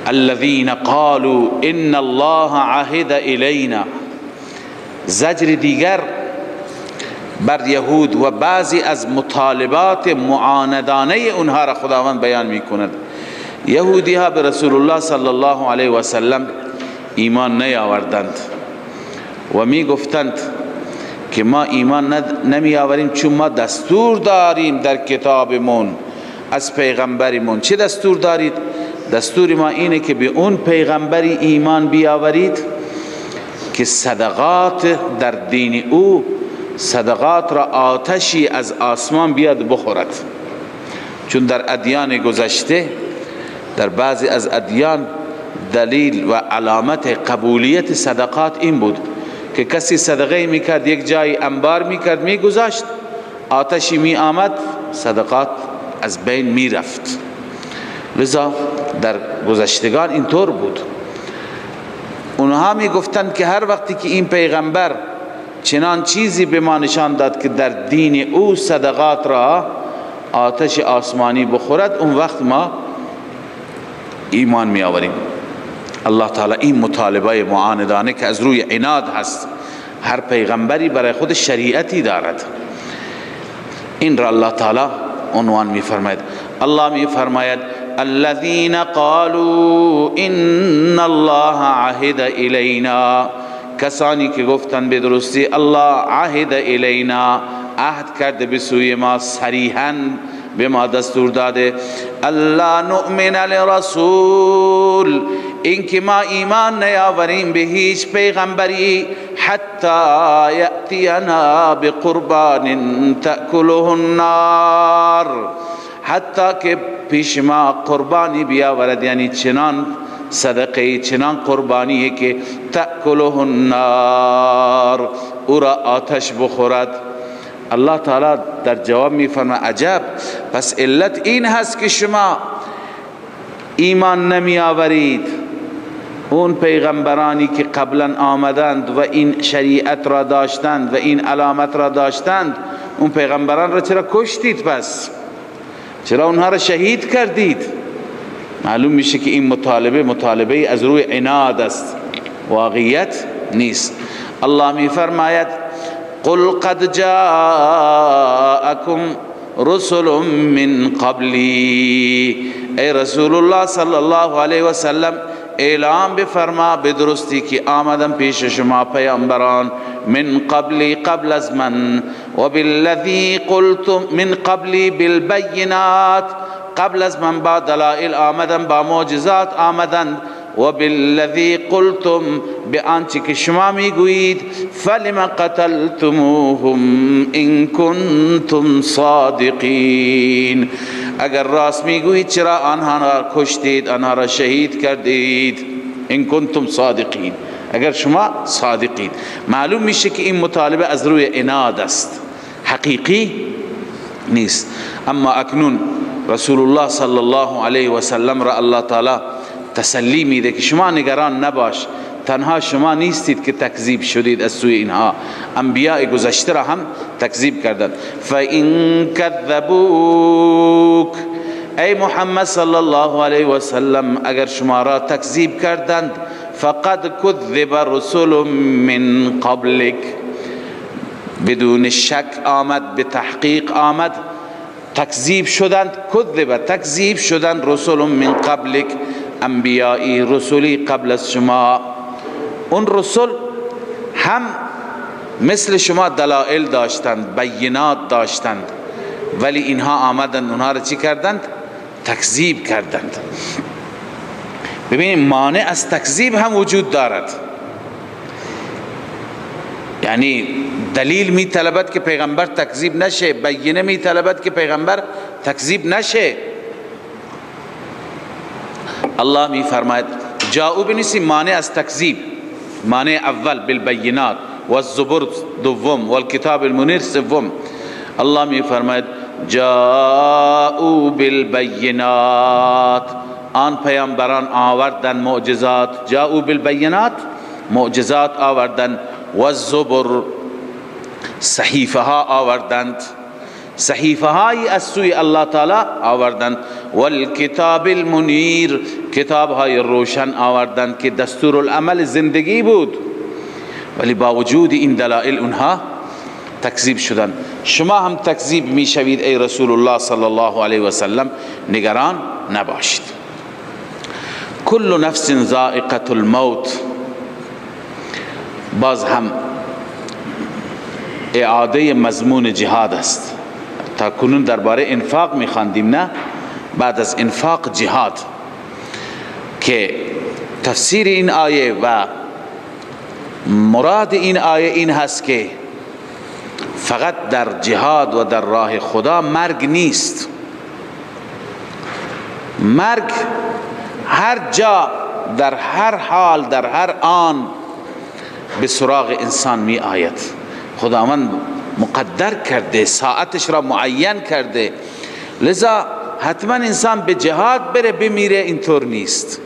الذين قالوا ان الله عهد الینا، زجر دیگر بر یهود و بعضی از مطالبات معاندانه اونها را خداوند بیان می کند. یهودی ها به رسول الله صلی الله علیه و سلم ایمان نیاوردند و می گفتند که ما ایمان نمی آوریم چون ما دستور داریم در کتابمون از پیغمبرمون. چه دستور دارید؟ دستور ما اینه که به اون پیغمبری ایمان بیاورید که صدقات در دین او، صدقات را آتشی از آسمان بیاد بخورد. چون در ادیان گذشته، در بعضی از ادیان دلیل و علامت قبولیت صدقات این بود که کسی صدقه میکرد، یک جای انبار میکرد میگذاشت، آتشی می آمد، صدقات از بین میرفت. لذا در گذشتگان اینطور بود. اونها میگفتند که هر وقتی که این پیغمبر چنان چیزی به ما نشان داد که در دین او صدقات را آتش آسمانی بخورد، اون وقت ما ایمان می آوریم. الله تعالی این مطالبه معاندانه که از روی عناد هست، هر پیغمبری برای خود شریعتی دارد، این را الله تعالی عنوان می فرماید. الله می فرماید الذين قالوا ان الله عهد الینا، کسانی که گفتن به درستی الله عهد الینا، عهد کرده به سوی ما، صریحاً به ما دستور داده، الا نؤمن لرسول، این که ما ایمان نیاوریم به هیچ پیغمبری، حتی یأتینا بقربان تأکله النار، حتی که پیش ما قربانی بیاورد، یعنی چنان صدقه، چنان قربانی که تأکله النار، او را آتش بخورد. الله تعالی در جواب می فرماید عجب، پس علت این هست که شما ایمان نمی آورید. اون پیغمبرانی که قبلا آمدند و این شریعت را داشتند و این علامت را داشتند، اون پیغمبران را چرا کشتید؟ پس چرا اونها را شهید کردید؟ معلوم میشه که این مطالبه از روی عناد است، واقعیت نیست. الله می فرماید قل قد جاءكم رسل من قبلی، ای رسول الله صلی الله علیه و سلم اعلام بفرما به درستی که آمدن پیش شما پیامبران، من قبلی، قبل از من، و بالذی قلتم، من قبلی بالبینات، قبل از من با دلائل آمدن، با معجزات آمدن، و بالذی قلتم، به آنچه که شما میگویید، فلم قتلتموهم ان کنتم صادقین، اگر راست میگویید چرا آنها را کشتید، آنها را شهید کردید؟ ان کنتم صادقین، اگر شما صادقید. معلوم میشه که این مطالبه از روی عناد است، حقیقی نیست. اما اکنون رسول الله صلی الله علیه و سلم را الله تعالی تسلی میده که شما نگران نباش، تنها شما نیستید که تکذیب شدید از سوی اینها، انبیاء گذشته را هم تکذیب کردند. فَإِن كَذَّبُوكَ، ای محمد صلی الله علیه و سلم اگر شما را تکذیب کردند، فقد کذب رسول من قبلک، بدون شک آمد، به تحقیق آمد، تکذیب شدند، کذب، تکذیب شدند، رسول من قبلک، انبیایی، رسولی قبل از شما. اون رسول هم مثل شما دلائل داشتند، بینات داشتند، ولی اینها آمدند اونها را چی کردند؟ تکذیب کردند. ببینید مانع از تکذیب هم وجود دارد، یعنی دلیل می طلبد که پیغمبر تکذیب نشه، بینه می طلبد که پیغمبر تکذیب نشه. الله می فرماید جاءوا بنسی مانع از تکذیب، مانع اول بالبینات و الزبر دوم و الکتاب المنیر سوم. الله می فرماید جاءوا بالبینات، آن پیامبران آوردن معجزات، جاءوا بالبینات معجزات آوردند و الزبر صحیفه ها آوردند، صحیفه هایی از سوی الله تعالی آوردند، والکتاب المنیر کتاب های روشن آوردند که دستور العمل زندگی بود، ولی با وجود این دلائل اونها تکذیب شدند. شما هم تکذیب می شوید ای رسول الله صلی الله علیه و سلم، نگران نباشید. کل نفس ذائقة الموت، باز هم اعاده مضمون جهاد است. تا کنون درباره انفاق می خواندیم، نه؟ بعد از انفاق جهاد، که تفسیر این آیه و مراد این آیه این هست که فقط در جهاد و در راه خدا مرگ نیست. مرگ هر جا، در هر حال، در هر آن به سراغ انسان می آید. خداوند مقدر کرده، ساعتش را معین کرده، لذا حتما انسان به جهاد بره بمیره اینطور نیست.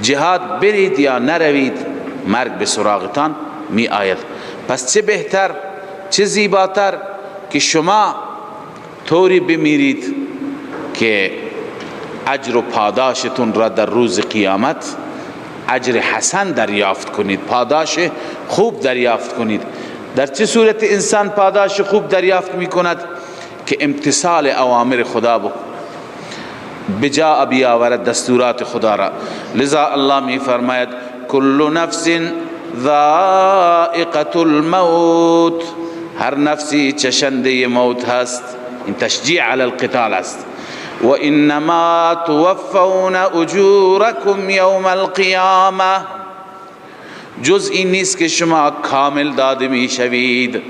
جهاد برید یا نروید مرگ به سراغتان می آید. پس چه بهتر، چه زیباتر که شما طوری بمیرید که اجر و پاداشتون را در روز قیامت اجر حسن دریافت کنید، پاداش خوب دریافت کنید. در چه صورت انسان پاداش خوب دریافت می کند؟ که امتثال اوامر خدا بجا بیاورد دستورات خدا را. لذا الله می فرماید کل نفس ذائقة الموت، هر نفسی چشنده موت هست. این تشجیع علی القتال است. و انما توفون اجورکم یوم القیامه، جز این نیست که شما کامل داده می شوید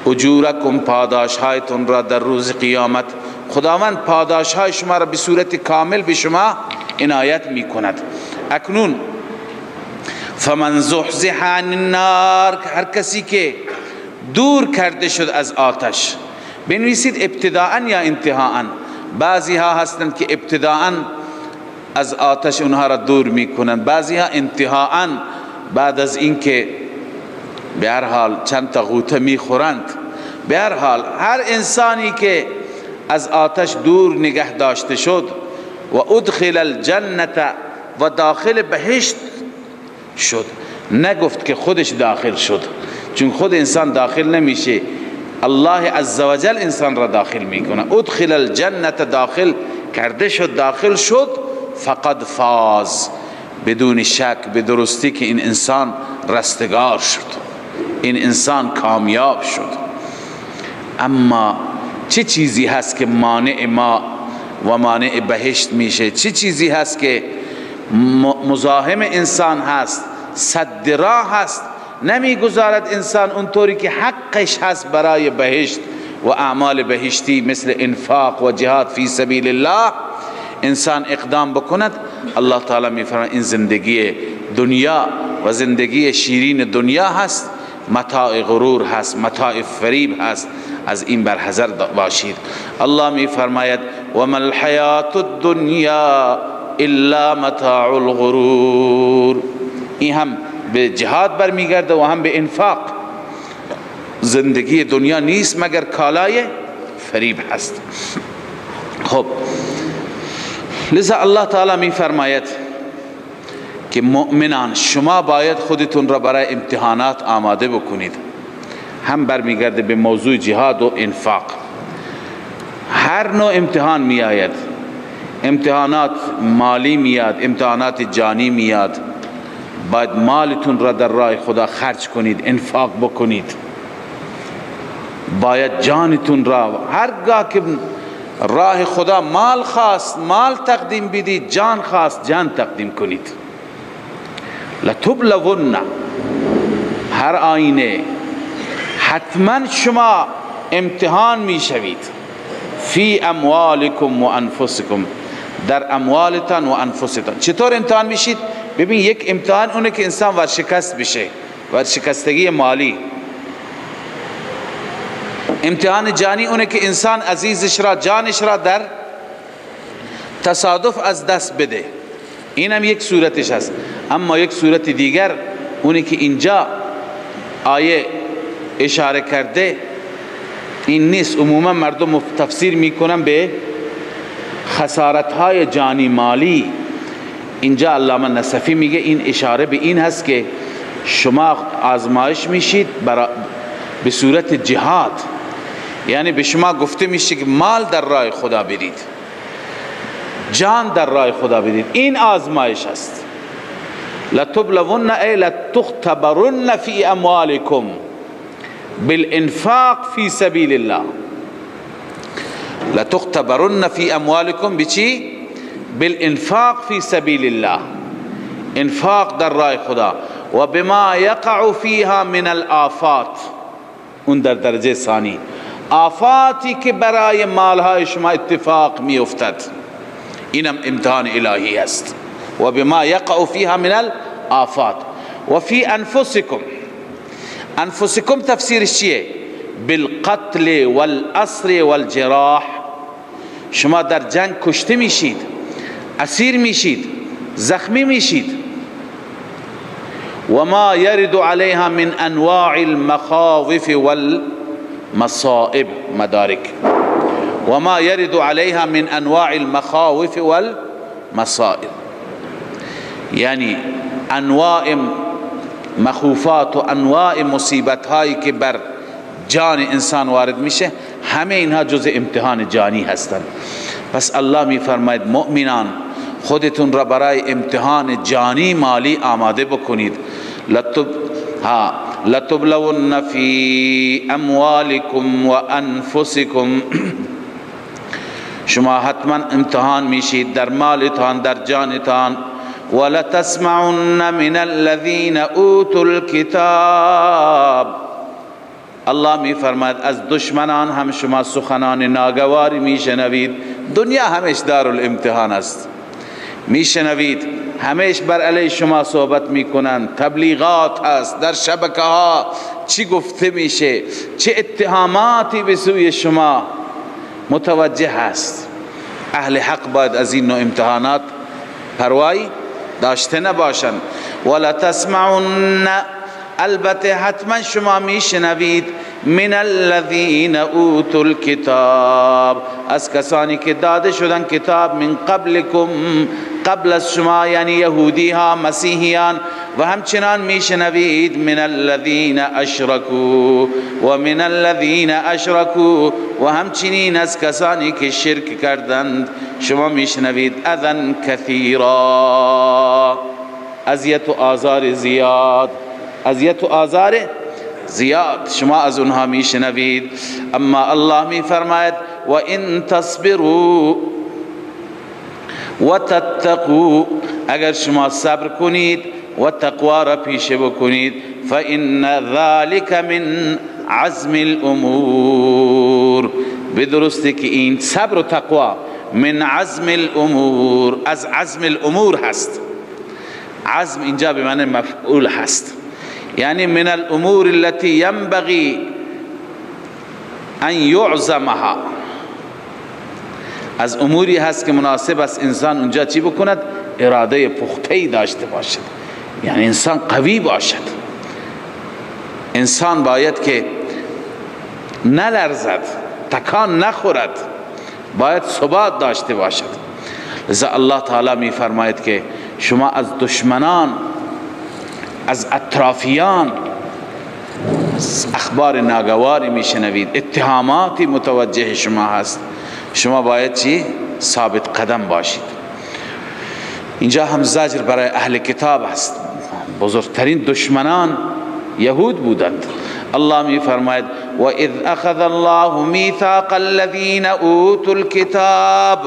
اجورکم، پاداش هایتون را در روز قیامت. خداوند پاداش های شما را به صورت کامل به شما عنایت می کند. اکنون فمن زحزح عن النار، هر کسی که دور کرده شد از آتش. بنویسید ابتداءً یا انتهاءً. بعضی ها هستند که ابتداءً از آتش اونها را دور می کنند، بعضی ها انتهاءً بعد از اینکه به هر حال چند تا غوطه می خورند. به هر حال هر انسانی که از آتش دور نگه داشته شد و ادخل الجنة و داخل بهشت شد، نگفت که خودش داخل شد، چون خود انسان داخل نمیشه، الله عزوجل انسان را داخل میکنه. ادخل الجنة، داخل کرده شد، داخل شد، فقد فاز، بدون شک به درستی که این انسان رستگار شد، این انسان کامیاب شد. اما چه چیزی هست که مانع ما و مانع بهشت میشه؟ چه چیزی هست که مزاحم انسان هست، سد راه هست، نمیگذارد انسان اونطوری که حقش هست برای بهشت و اعمال بهشتی مثل انفاق و جهاد فی سبیل الله انسان اقدام بکند؟ الله تعالی میفرماید این زندگی دنیا و زندگی شیرین دنیا هست، متاع غرور هست، متاع فریب هست، از این برحذر باشید. الله میفرماید و ما الحیات الدنیا الا متاع الغرور. این هم به جهاد برمیگرده و هم به انفاق. زندگی دنیا نیست مگر کالای فریب هست. خب لذا الله تعالی میفرماید که مؤمنان شما باید خودتون را برای امتحانات آماده بکنید. هم برمیگرده به موضوع جهاد و انفاق. هر نوع امتحان می آید، امتحانات مالی میاد، امتحانات جانی میاد، باید مالتون را در راه خدا خرج کنید، انفاق بکنید. باید جانتون را هرگاه که راه خدا مال خواست مال تقدیم بدید، جان خواست جان تقدیم کنید. لتبلون، هر آینه حتما شما امتحان می شوید. فی اموالکم و انفسکم، در اموالتان و انفستان. چطور امتحان میشید؟ ببین یک امتحان اونه که انسان ورشکست بشه، ورشکستگی مالی. امتحان جانی اونه که انسان عزیزش را، جانش را در تصادف از دست بده. اینم یک صورتش هست. اما یک صورت دیگر اونی که اینجا آیه اشاره کرده این نیست. عموما مردم تفسیر میکنن به خسارت‌های جانی مالی. اینجا علامه نصفی میگه این اشاره به این هست که شما آزمایش میشید به صورت جهاد، یعنی به شما گفته میشه که مال در راه خدا بدید، جان در راه خدا بدید. این آزمایش است. لتبلون ای لتختبرن فی اموالکم بالانفاق فی سبیل الله. لتختبرن فی اموالکم بچی؟ بالانفاق فی سبیل الله، انفاق در راه خدا. و بما یقع فیها من الآفات، اون در درجه ثانی، آفاتی که برای مالهای شما اتفاق می افتد، اینم امتحان الهی است. و بما یقع فیها من الآفات. و فی انفسکم، انفسکم تفسیرش چیه؟ بالقتل والاسر والجراح. شما در جنگ کشته میشید، اسیر میشید، زخمی میشید. و ما یرد علیها من انواع المخاوف والمصائب، مدارک. و ما یرد علیها من انواع المخاوف والمصائب، یعنی انواع مخوفات و انواع مصیبت هایی که بر جان انسان وارد میشه، همه اینها جز امتحان جانی هستند. پس الله می فرماید مؤمنان خودتون را برای امتحان جانی مالی آماده بکنید. لتبلون فی اموالکم و انفسکم، شما حتما امتحان میشید در مالتان، در جانتان. ولتسمعن من الذین اوتوا الکتاب، الله می فرماید از دشمنان هم شما سخنان ناگواری میشنوید. دنیا همش دارالامتحان است، میشنوید همش بر علیه شما صحبت میکنند، تبلیغات هست در شبکه ها، چی گفته میشه، چه اتهاماتی به سوی شما متوجه هست. اهل حق باید از این نوع امتحانات پروایی داشته نباشند. ولا تسمعن، البته حتما شما میشنوید، من الذین اوتوا الکتاب، از کسانی که داده شدن کتاب، من قبلکم، قبل از شما، یعنی یهودی ها، مسیحیان. و همچنان میشنوید من الذین اشرکوا، و من الذین اشرکوا، و همچنین از کسانی که شرک کردند شما میشنوید اذن کثیرا، اذیت و آزار زیاد، اذیت و آزار زیاد شما از اونها میشنوید. اما الله میفرماید و ان تصبروا و تتقوا، اگر شما صبر کنید و تقوا را پیشه بکنید، فإن ذلك من عزم الامور، بدرسته که این صبر و تقوا من عزم الامور، از عزم الامور هست. عزم اینجا به معنی مفعول هست، یعنی من الامور التي ينبغي ان يعزمها، از اموری هست که مناسب است انسان اونجا چی بکند؟ اراده پخته‌ای داشته باشد، یعنی انسان قوی باشد. انسان باید که نلرزد، تکان نخورد، باید ثبات داشته باشد. لذا الله تعالی می فرماید که شما از دشمنان، از اطرافیان اخبار ناگواری میشنوید، اتهاماتی متوجه شما هست، شما باید چی؟ ثابت قدم باشید. اینجا هم زجر برای اهل کتاب است، بزرگترین دشمنان یهود بودند. الله می فرماید و اذ اخذ الله میثاق الذین اوتوا الکتاب،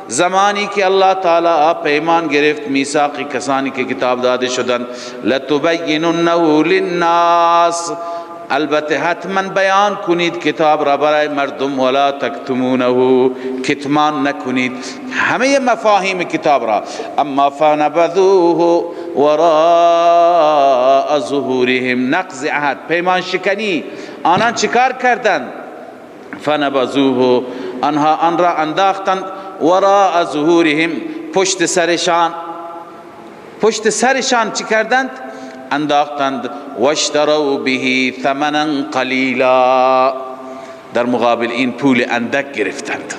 زمانی که الله تعالی پیمان گرفت میثاق کسانی که کتاب داده شدند، لتبیننه للناس، البته حتما بیان کنید کتاب را برای مردم، ولا تکتمونه، کتمان نکنید همه مفاهیم کتاب را. اما فنبذوه وراء ظهورهم، نقض عهد، پیمان شکنی، آنان چیکار کردند؟ فنبذوه، آنها آن را انداختند، وراء ظهورهم، پشت سرشان، پشت سرشان چی کردند؟ انداختند واشتروا به ثمنا قلیلا، در مقابل این پول اندک گرفتند.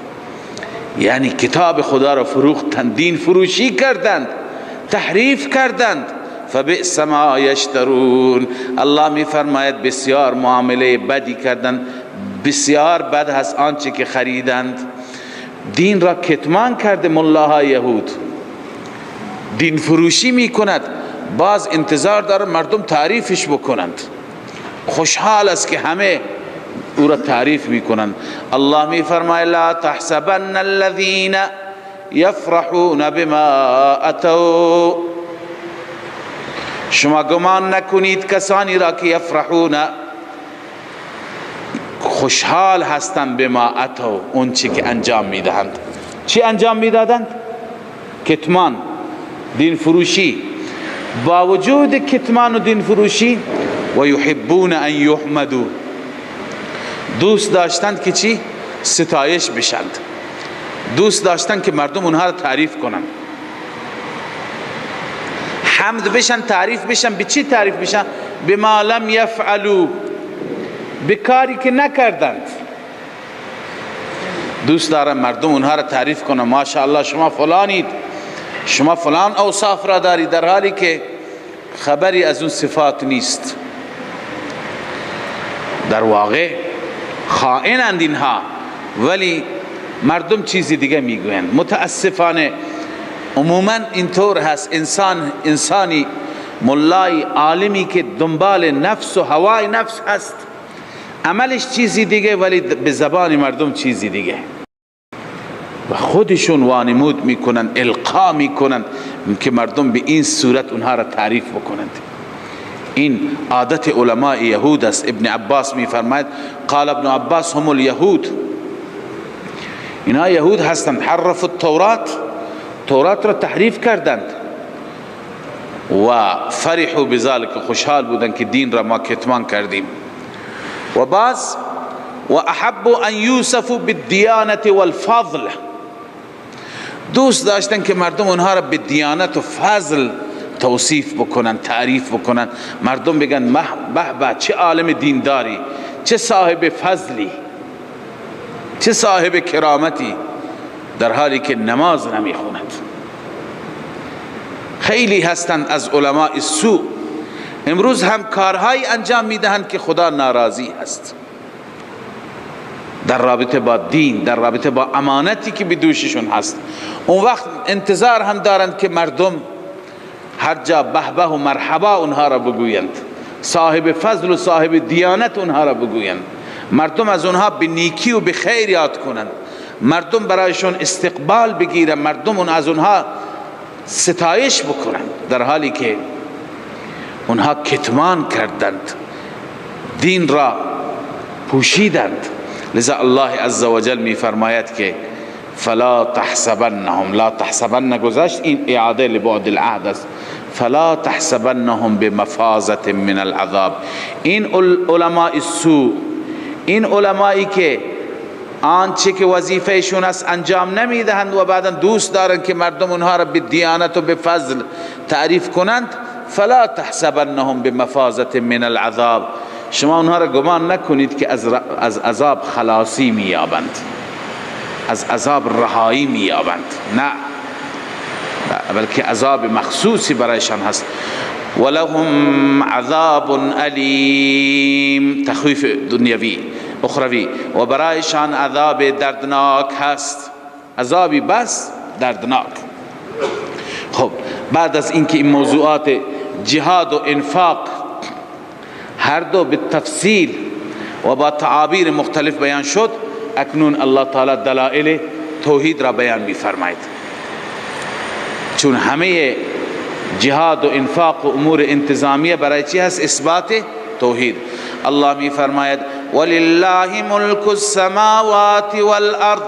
یعنی کتاب خدا را فروختند، دین فروشی کردند، تحریف کردند. فبئس ما یشترون، الله می فرماید بسیار معامله بدی کردند، بسیار بد هست آنچه که خریدند. دین را کتمان کرده ملاهای یهود، دین فروشی می کند، باز انتظار داره مردم تعریفش بکنند، خوشحال است که همه او را تعریف می کنند. الله می فرماید لا تحسبن الذين يفرحون بما اتوا، شما گمان نکنید کسانی را که یفرحون خوشحال هستند بما اتوا، اون چی که انجام میدهند. چی انجام میدادند؟ کتمان، دین فروشی. با وجود کتمان و دین فروشی و یحبون ان یحمدوا، دوست داشتند که چی؟ ستایش بشند، دوست داشتند که مردم اونها را تعریف کنند، حمد بشن، تعریف بشن. به چی تعریف بشن؟ بما لم یفعلوا، به کاری که نکردند. دوست دارن مردم اونها را تعریف کنن، ماشاءالله شما فلانید، شما فلان اوصاف را دارید، در حالی که خبری از اون صفات نیست. در واقع خائنند اینها، ولی مردم چیزی دیگه میگویند. متاسفانه عموما اینطور هست. انسانی ملای عالمی که دنبال نفس و هوای نفس هست، عملش چیزی دیگه ولی به زبان مردم چیزی دیگه، و خودشون وانمود میکنن، القا میکنن که مردم به این صورت اونها را تعریف بکنند. این عادت علماء یهود است. ابن عباس میفرماید قال ابن عباس هم الیهود، اینها یهود هستند. حرف التورات، تورات را تحریف کردند و فرحوا بذلك، خوشحال بودند که دین را ما کتمان کردیم. و باز و احبوا ان یوصفوا بالدیانة والفضل، دوست داشتن که مردم اونها را به دیانت و فضل توصیف بکنن، تعریف بکنن، مردم بگن به به چه عالم دینداری، چه صاحب فضلی، چه صاحب کرامتی، در حالی که نماز نمیخوند. خیلی هستند از علماء سوء امروز هم کارهایی انجام میدهند که خدا ناراضی هست، در رابطه با دین، در رابطه با امانتی که به دوششون هست. اون وقت انتظار هم دارند که مردم هر جا به به و مرحبا اونها را بگویند، صاحب فضل و صاحب دیانت اونها را بگویند، مردم از اونها به نیکی و به خیر یاد کنند، مردم برایشون استقبال بگیرند، مردم از اونها ستایش بکنند، در حالی که اونها کتمان کردند، دین را پوشیدند. لذا الله عز و جل می فرماید که فلا تحسبنهم، لا تحسبن گذشت، این اعاده لبعد العهد است، فلا تحسبنهم بمفازة من العذاب. این علماء السوء، این علمایی که آنچه که وظیفهشون است انجام نمیدهند و بعدا دوست دارند که مردم اونها را به دیانت و به فضل تعریف کنند، فلا تحسبنهم بمفازة من العذاب، شما اونها را گمان نکنید که از عذاب خلاصی مییابند، از عذاب رهایی مییابند، نه، بلکه عذاب مخصوصی برایشان هست. ولهم عذاب علیم، تخویف دنیوی اخروی، و برایشان عذاب دردناک هست، عذابی بس دردناک. خب بعد از اینکه این موضوعات جهاد و انفاق هر دو به تفصیل و با تعابیر مختلف بیان شد، اکنون الله تعالی دلائل توحید را بیان می فرماید. چون همه جهاد و انفاق و امور انتظامیه برای چی هست؟ اثبات توحید. الله می فرماید ولله ملک السماوات والارض،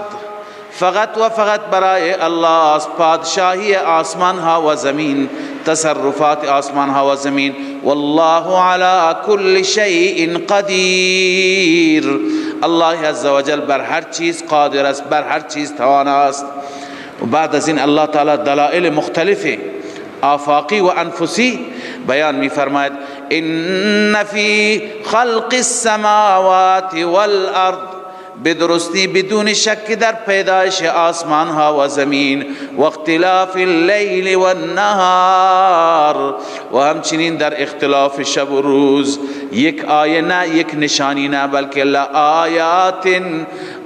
فقط و فقط برای الله است پادشاهی آسمان ها و زمین، تصرفات آسمان ها و زمین. والله على كل شيء قدیر، الله عز و جل بر هر چیز قادر است، بر هر چیز توانا است. و بعد از این الله تعالی دلائل مختلف آفاقی و انفسی بیان می فرماید ان فی خلق السماوات والارض، بدرستی بدون شک در پیدایش آسمان ها و زمین، و اختلاف اللیل و النهار، و همچنین در اختلاف شب و روز، یک آیه نه، یک نشانی نه، بلکه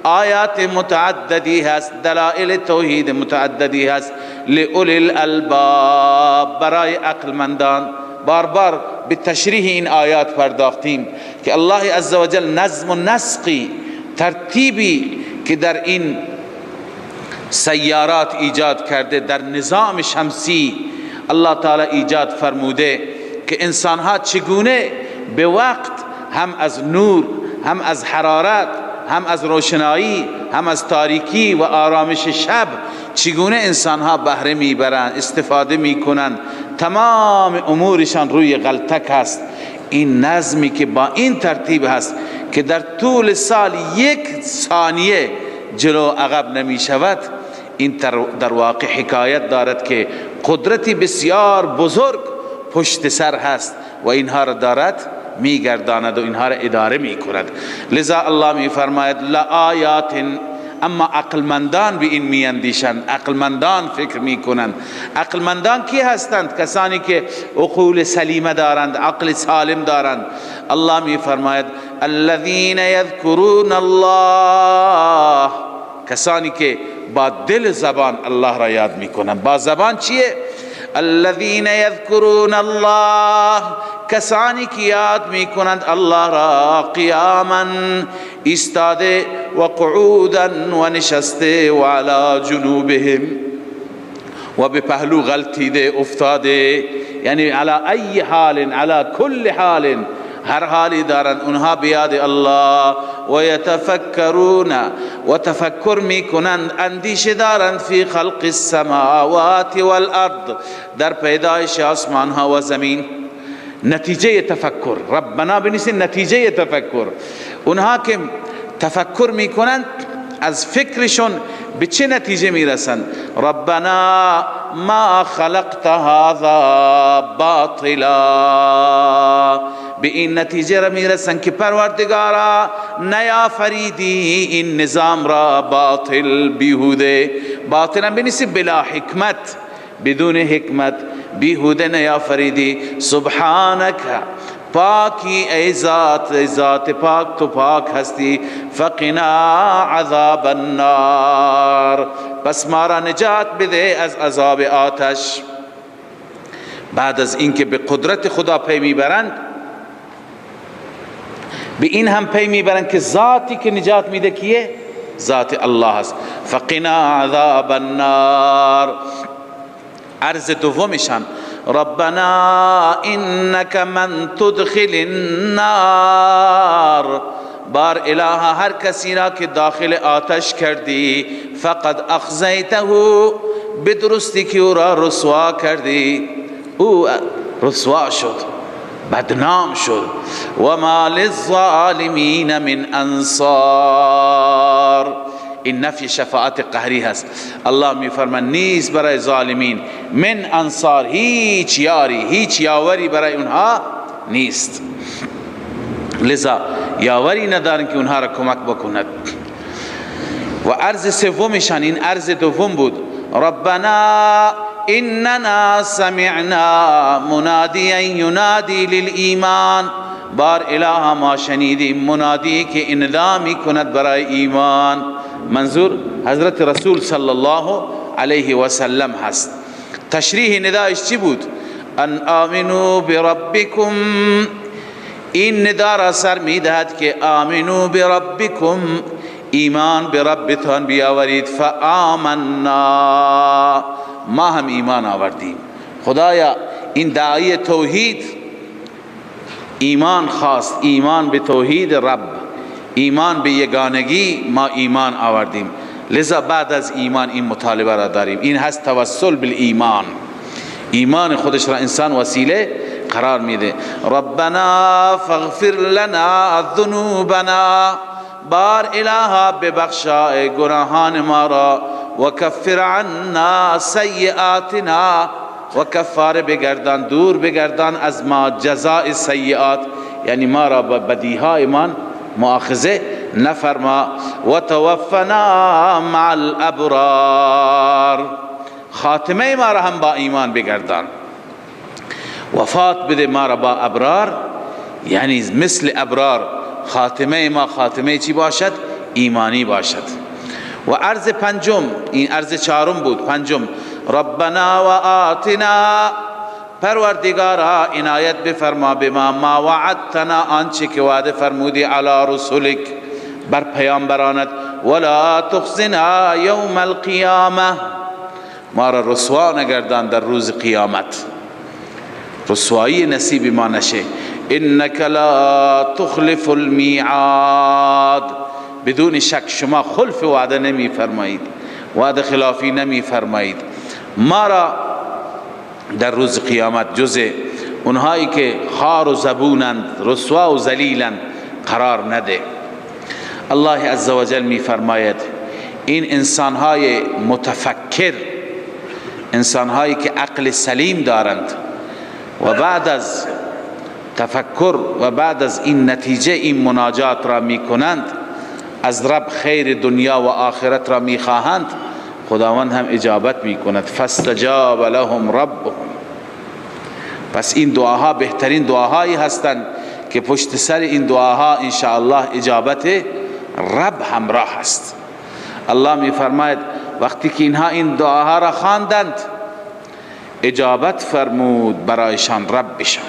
آیات متعددی هست، دلائل توحید متعددی هست، لأولی الالباب، برای عقلمندان. بار بار به تشریح این آیات پرداختیم که الله عزوجل نظم و نسقی، ترتیبی که در این سیارات ایجاد کرده، در نظام شمسی الله تعالی ایجاد فرموده که انسانها چگونه به وقت هم از نور، هم از حرارت، هم از روشنایی، هم از تاریکی و آرامش شب، چگونه انسانها بهره میبرند، استفاده میکنند، تمام امورشان روی غلطک هست. این نظمی که با این ترتیب هست که در طول سال یک ثانیه جلو عقب نمی شود، این در واقع حکایت دارد که قدرتی بسیار بزرگ پشت سر هست و اینها را دارد میگرداند و اینها را اداره میکند. لذا الله میفرماید لآیات، اما عقلمندان به این میاندیشند، عقلمندان فکر میکنند. عقلمندان کی هستند؟ کسانی که عقول سلیمه دارند، عقل سالم دارند. الله میفرماید الذین یذکرون الله، کسانی که با دل زبان الله را یاد میکنند. با زبان چیه؟ الذین یذکرون الله، کسانی که یاد میکنند الله را قیاما، ایستاده، و قعودا، و نشسته، و علی جنوبهم، و به پهلو غلطیده افتاده، یعنی علی ای حال، علی کل حال، هر حالی دارند اونها بیاد الله. و یتفکرون، و تفکر میکنند، اندیشه دارند، فی خلق السماوات والارض، در پیدایش آسمان ها و زمین. نتیجه تفکر، ربنا بنویسین نتیجه تفکر. اونها که تفکر میکنند از فکرشون به چه نتیجه میرسند؟ ربنا ما خلقت هذا باطلا، به این نتیجه را میرسند که پروردگارا نیافریدی این نظام را باطل، بیهوده. باطلا بنویسید بلا حکمت، بدون حکمت، بیهوده نیافریدی. سبحانک، پاکی ای ذات، ذات پاک تو پاک هستی. فقنا عذاب النار، پس ما را نجات بده از عذاب آتش. بعد از اینکه به قدرت خدا پی میبرند، به این هم پی میبرند که ذاتی که نجات میده کیه؟ ذات الله است. فقنا عذاب النار. عرض دومشان ربنا انک من تدخل النار، بار الها هر کسی را که داخل آتش کردی، فقد اخزیته، بدرستی که او را رسوا کردی، او رسوا شد، بدنام شد. و ما للظالمین من انصار، این نفی شفاعت قهری هست. الله میفرماید نیست برای ظالمین من انصار، هیچ یاری، هیچ یاوری برای اونها نیست. لذا یاوری ندارن که اونها را کمک بکند. و عرض سومشان، این عرض دوم بود، ربنا اننا سمعنا منادیا ینادی للایمان، بار اله ما شنیدیم منادی که اندا می کند برای ایمان. منظور حضرت رسول صلی الله علیه و سلم هست. تشریح ندایش چی بود؟ ان آمنوا بربکم، این ندا را سر می دهد که آمنوا بربکم، ایمان به ربتان بیاورید. فآمنا، ما هم ایمان آوردیم. خدایا این داعی توحید ایمان خواست، ایمان به توحید رب، ایمان به یگانگی، ما ایمان آوردیم. لذا بعد از ایمان این مطالبه را داریم. این هست توسل بالایمان، ایمان خودش را انسان وسیله قرار میده. ربنا فاغفر لنا ذنوبنا، بار الها ببخشای گناهان ما را، و کفر عنا سیئاتنا، و کفاره بگردان، دور بگردان از ما جزاء سیئات، یعنی ما را به بدیهای من مؤاخذه نفرما. و توفنا مع الابرار، خاتمه ما را هم با ایمان بگردان، وفات بده ما را با ابرار، یعنی مثل ابرار خاتمه ما خاتمه چی باشد؟ ایمانی باشد. و عرض پنجم، این عرض چهارم بود، پنجم ربنا و آتنا، پروردگارا عنایت بفرما بما ما وعدتنا، آنچه که وعده فرمودی، علی رسولک، بر پیامبرانت، ولا تخزنا یوم القیامه، ما را رسوا نگردان در روز قیامت، رسوایی نصیب ما نشه. انک لا تخلف المیعاد، بدون شک شما خلف وعده نمی فرمایید، وعده خلافی نمی فرمایید. ما را در روز قیامت جز اونهایی که خار و زبونند، رسوا و ذلیلند قرار نده. الله عزوجل می فرماید این انسانهای متفکر، انسانهایی که عقل سلیم دارند و بعد از تفکر و بعد از این نتیجه این مناجات را می کنند، از رب خیر دنیا و آخرت را می خواهند، خداوند هم اجابت می کند. فاستجاب لهم ربهم، پس این دعاها بهترین دعاهایی هستند که پشت سر این دعاها انشاءالله اجابت رب همراه است. الله می فرماید وقتی که اینها این دعاها را خواندند، اجابت فرمود برایشان ربشان،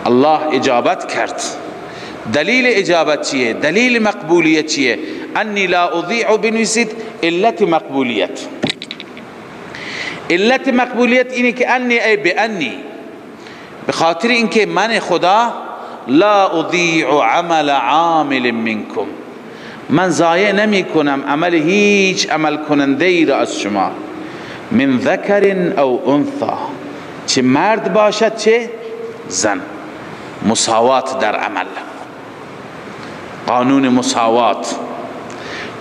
الله اجابت کرد. دلیل اجابت چیه؟ دلیل مقبولیت چیه؟ انی لا اضیع بنویسید علت مقبولیت. علت مقبولیت اینه که انی ای بانی، به خاطر اینکه من خدا لا اضیع عمل عامل منکم، من ضایع نمی کنم عمل هیچ عمل کننده ای را از شما، من ذکر او انثى، چه مرد باشد چه زن، مساوات در عمل، قانون مساوات،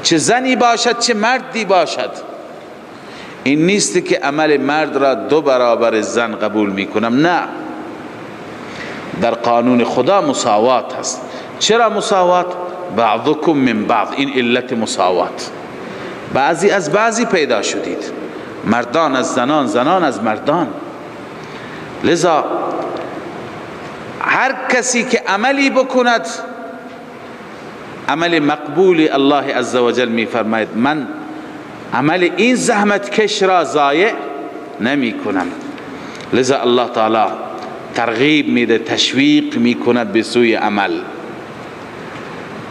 چه زنی باشد چه مردی باشد. این نیست که عمل مرد را 2 برابر زن قبول می کنم، نه، در قانون خدا مساوات هست. چرا مساوات؟ بعضکم من بعض، این علت مساوات، بعضی از بعضی پیدا شدید، مردان از زنان، زنان از مردان. لذا هر کسی که عملی بکند عمل مقبول، الله عزوجل می فرماید من عمل این زحمت کش را ضایع نمی کنم. لذا الله تعالی ترغیب میده، تشویق می کند به سوی عمل.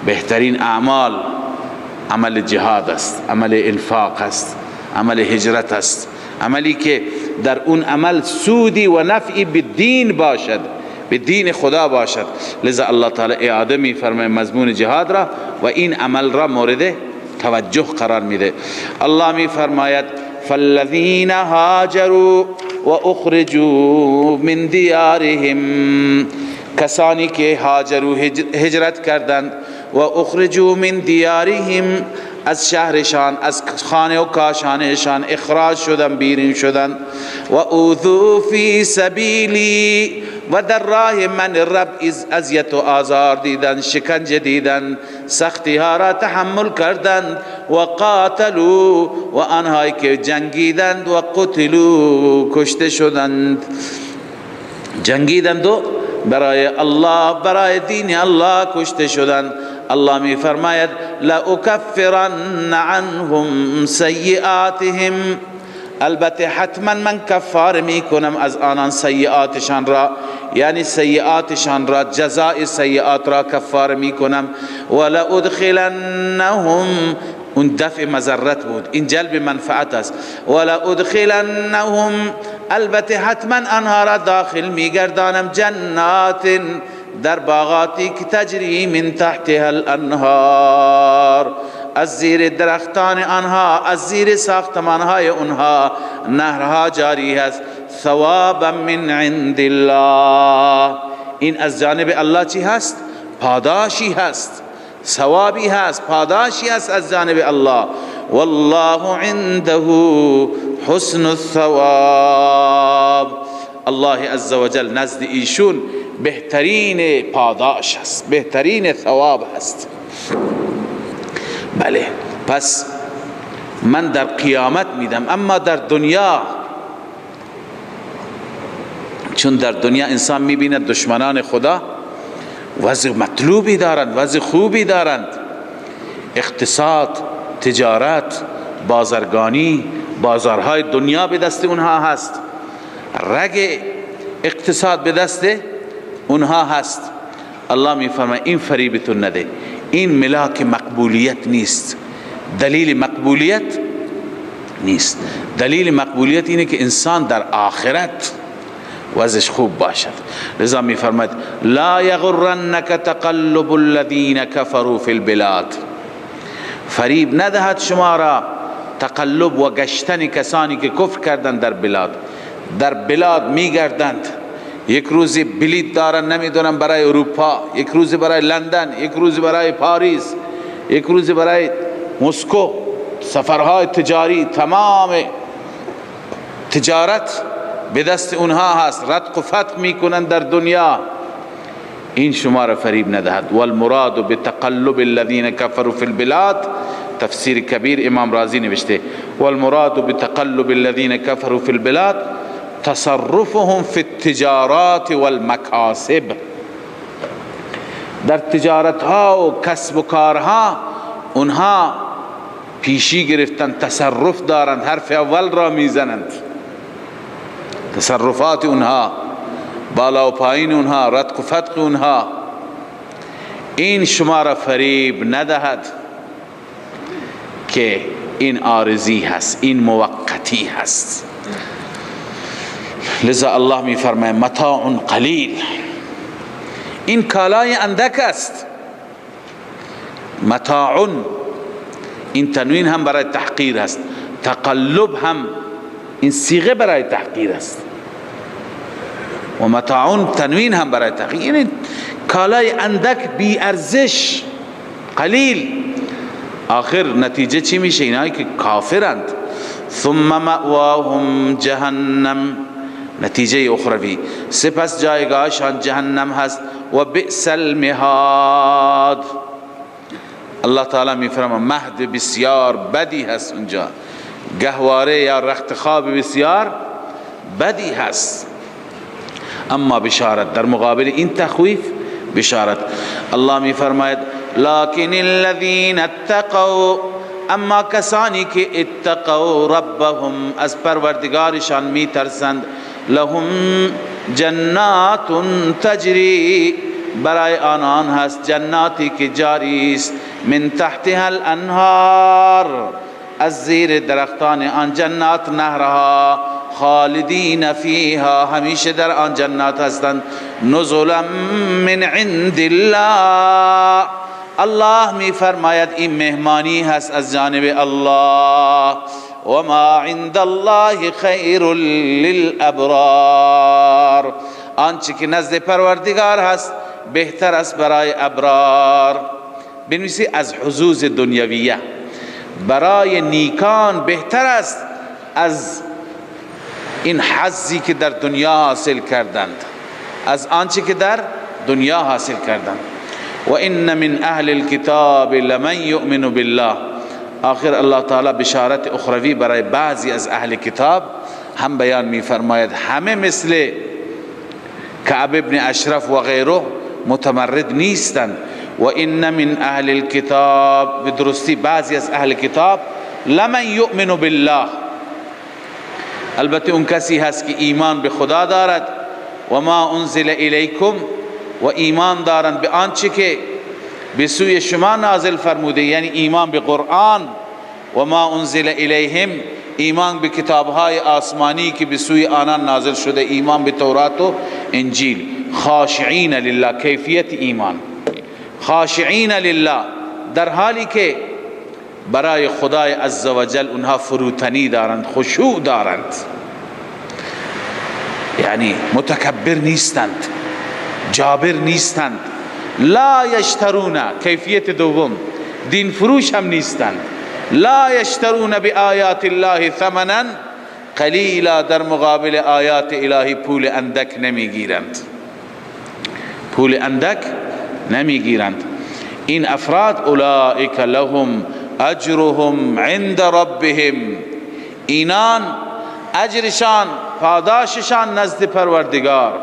بهترین اعمال عمل جهاد است، عمل انفاق است، عمل هجرت است، عملی که در اون عمل سودی و نفعی به دین باشد، به دین خدا باشد. لذا الله تعالی اعاده می فرماید مضمون جهاد را و این عمل را مورد توجه قرار میده. الله می فرماید فالذین هاجروا و اخرجوا من دیارهم، کسانی که هاجروا هجرت کردند، و اخرجوا من دیارهم، از شهرشان، از خانه و کاشانشان اخراج شدن، بیرون شدن. و اوذوا فی سبیلی، و در راه من رب اذیت و آزار دیدن، شکنجه دیدن، سختی ها را تحمل کردند. و قاتلوا، و آنهایی که جنگیدند، و قتلوا، کشته شدند، جنگیدند و برای الله، برای دین الله کشته شدند. الله می فرماید لأکفرن عنهم سیئاتهم، البته حتما من کفاره می کنم از آنان سیئاتشان را، یعنی سیئاتشان را، جزای سیئات را کفاره می کنم. ولأدخلنهم، اون دفع مضرت بود، این جلب منفعت است. ولأدخلنهم، البته حتما آنها را داخل می گردانم، جنات، در باغاتی که تجری من تحتها الانهار، از زیر درختان آنها، از زیر ساختمانهای اونها نهرها جاری هست. ثوابا من عند الله، این از جانب الله چی هست؟ پاداشی هست، ثوابی هست، پاداشی هست از جانب الله. والله عنده حسن الثواب. الله عزوجل نزد ایشون بهترین پاداش هست، بهترین ثواب هست. بله، پس من در قیامت میدم. اما در دنیا، چون در دنیا انسان میبیند دشمنان خدا وضع مطلوبی دارند، وضع خوبی دارند، اقتصاد، تجارت، بازرگانی، بازارهای دنیا به دست اونها هست، رگ اقتصاد به دست اونها هست. الله میفرماید این فریبتون نده، این ملاک مقبولیت نیست، دلیل مقبولیت نیست. دلیل مقبولیت اینه که انسان در آخرت وضعش خوب باشد. لذا میفرماید لا یغرنک تقلب الذین کفروا فی البلاد، فریب ندهد شما را تقلب و گشتن کسانی که کفر کردند در بلاد. در بلاد میگردند، یک روزی بلیط دارن نمیدونم برای اروپا، یک روزی برای لندن، یک روزی برای پاریس، یک روزی برای مسکو، سفرهای تجاری، تمام تجارت به دست اونها هست، رتق و فتق میکنن در دنیا. این شما را فریب ندهد. والمراد بتقلب الذين كفروا في البلاد، تفسیر کبیر امام رازی نوشته والمراد بتقلب الذين كفروا في البلاد تصرفهم في التجارات والمكاسب، در تجارت ها و کسب و کارها اونها پیشی گرفتن، تصرف دارند، حرف اول را میزنند. تصرفات اونها، بالا و پایین اونها، رتق و فتق اونها. این شما را فریب ندهد که این عارضی هست، این موقتی هست. لذا الله می فرماید متاع قلیل، این کالای اندک است. متاع، این تنوین هم برای تحقیر است، تقلب هم این صیغه برای تحقیر است و متاع تنوین هم برای تحقیر. یعنی کالای اندک، بی ارزش، قلیل. آخر نتیجه چی میشه؟ اینایی که کافرند ثم مأواهم جهنم، نتیجه اخروی، سپس جایگاهشان جهنم هست و بئس المهاد. الله تعالی میفرماید مهد بسیار بدی هست اونجا، گهواره یا رخت خواب بسیار بدی هست. اما بشارت در مقابل این تخویف، بشارت. الله میفرماید لكن الذين اتقوا، اما کسانی که اتقوا ربهم، از پروردگارشان میترسند، لهم جنات تجری، برای آنان هست جناتی که جاری است، من تحتها الانهار، از زیر درختان آن جنات نهرها، خالدین فیها، همیشه در آن جنات هستند، نزلا من عند الله. الله می فرماید این مهمانی هست از جانب الله. و ما عند الله خیر للابرار، آنچه که نزد پروردگار هست بهتر است برای ابرار. بنویسی از حظوظ دنیویه، برای نیکان بهتر است از این حظی که در دنیا حاصل کردند، از آنچه که در دنیا حاصل کردند. و ان من اهل الكتاب لمن یؤمن بالله. آخر الله تعالی بشارت اخروی برای بعضی از اهل کتاب هم بیان می فرماید. همه مثل کعب ابن اشرف و غیره متمرد نیستند. و ان من اهل الكتاب، به درستی بعضی از اهل کتاب، لمن یؤمن بالله، البته اون کسی هست که ایمان به خدا دارد، و ما انزل الیکم، و ایمان دارند به آنچه که به سوی شما نازل فرموده، یعنی ایمان به قرآن. و ما انزل الیهم، ایمان به کتابهای آسمانی که به سوی آنان نازل شده، ایمان به تورات و انجیل. خاشعین لله، کیفیت ایمان خاشعین لله، در حالی که برای خدای عزوجل اونها فروتنی دارند، خشوع دارند، یعنی متکبر نیستند، جابر نیستند. لا یشترون، کیفیت دوم، دین فروش هم نیستند. لا یشترون بآیات الله ثمنا قلیلا در مقابل آیات الهی پول اندک نمیگیرند، پول اندک نمیگیرند. این افراد اولئک لهم اجرهم عند ربهم، اینان اجرشان پاداششان نزد پروردگار،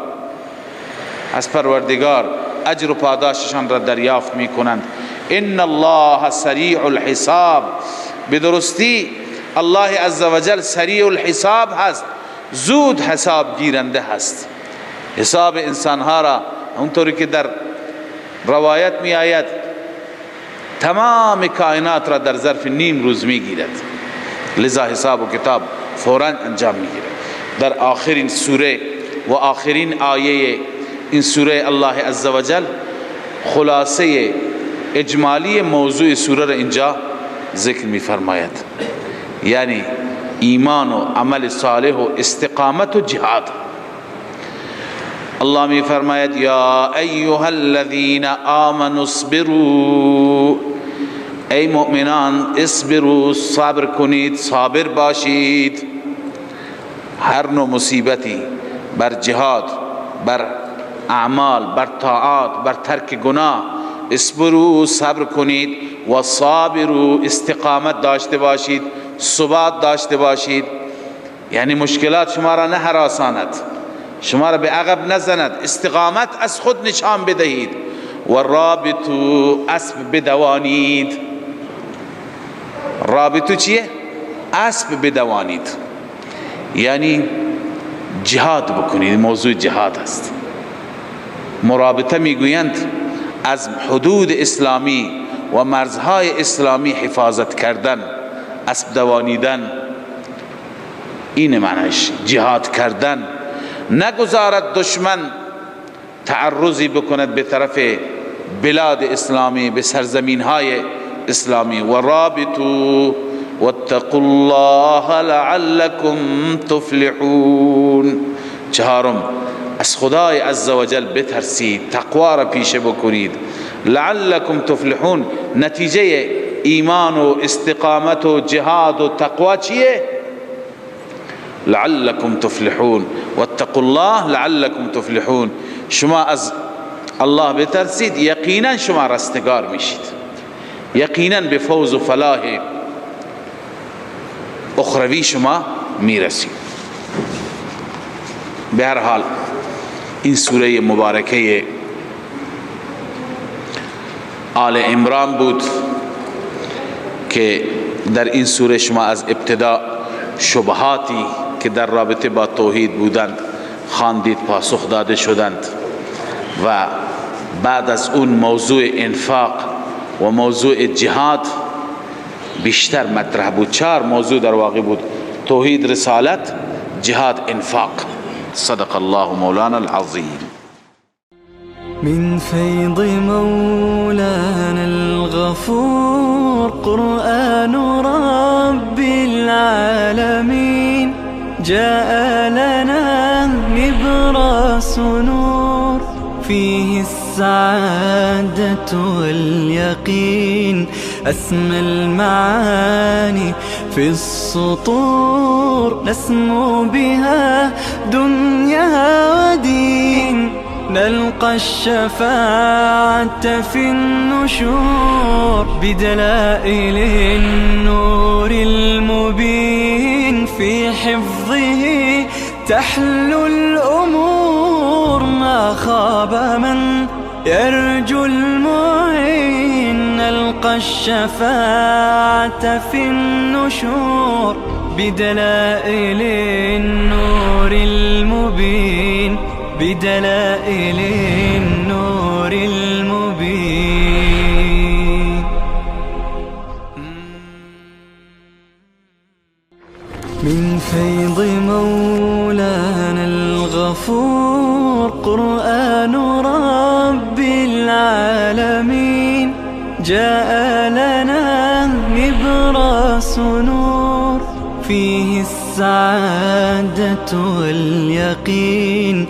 از پروردگار اجر و پاداششان را دریافت میکنند. ان الله سریع الحساب، بدرستی الله عزوجل سریع الحساب هست، زود حساب گیرنده هست. حساب انسانها را اونطوری که در روایت می آید تمام کائنات را در ظرف نیم روز می گیرد، لذا حساب و کتاب فوراً انجام می گیرد. در آخرین سوره و آخرین آیه این سوره الله عزوجل خلاصه اجمالی موضوع سوره را اینجا ذکر می فرماید، یعنی ایمان و عمل صالح و استقامت و جهاد. الله می فرماید یا ایها الذین آمنوا اصبروا، ای مؤمنان اصبروا، صبر کنید، صابر باشید. هر نوع مصیبتی بر جهاد، بر اعمال، بر طاعات، بر ترک گناه، اصبروا، صبر کنید، و صابروا، استقامت داشته باشید، ثبات داشته باشید. یعنی مشکلات شما را نه هراساند، شما را به عقب نزند، استقامت از خود نشان بدهید. و رابطو، اسب بدوانید. رابطو چیه؟ اسب بدوانید، یعنی جهاد بکنید. موضوع جهاد است. مرابطه میگویند از حدود اسلامی و مرزهای اسلامی حفاظت کردن، اسب دوانیدن، این معنیش جهاد کردن. نگذارد دشمن تعرضی بکند به طرف بلاد اسلامی، به سرزمین های اسلامی. و رابطو واتقوا الله لعلكم تفلحون. چهارم، از خدای عزوجل بترسید، تقوا را پیشه بکنید. لعلكم تفلحون، نتیجه ایمان و استقامت و جهاد و تقوا چیه؟ لعلكم تفلحون. واتقوا الله لعلكم تفلحون. شما از الله بترسید، یقینا شما رستگار میشید، یقینا به فوز و فلاح اخروی شما میرسید. به هر حال این سوره مبارکه آل عمران بود که در این سوره شما از ابتدا شبهاتی که در رابطه با توحید بودند خواندید، پاسخ داده شدند. و بعد از اون موضوع انفاق و موضوع جهاد بیشتر مطرح بود. 4 موضوع در واقع بود: توحید، رسالت، جهاد، انفاق. صدق الله مولانا العظیم. من فيض مولانا الغفور قرآن رب العالمين جاء لنا نبراس نور فيه السعادة واليقين أسمى المعاني في السطور نسمو بها دنيا ودين نلقى الشفاعة في النشور بدلائل النور المبين في حفظه تحلو الأمور ما خاب من يرجو المعين نلقى الشفاعة في النشور بدلائل النور المبين بدلائل النور المبين. من فيض مولانا الغفور قرآن رب العالمين جاء لنا نبراس نور فيه السعادة واليقين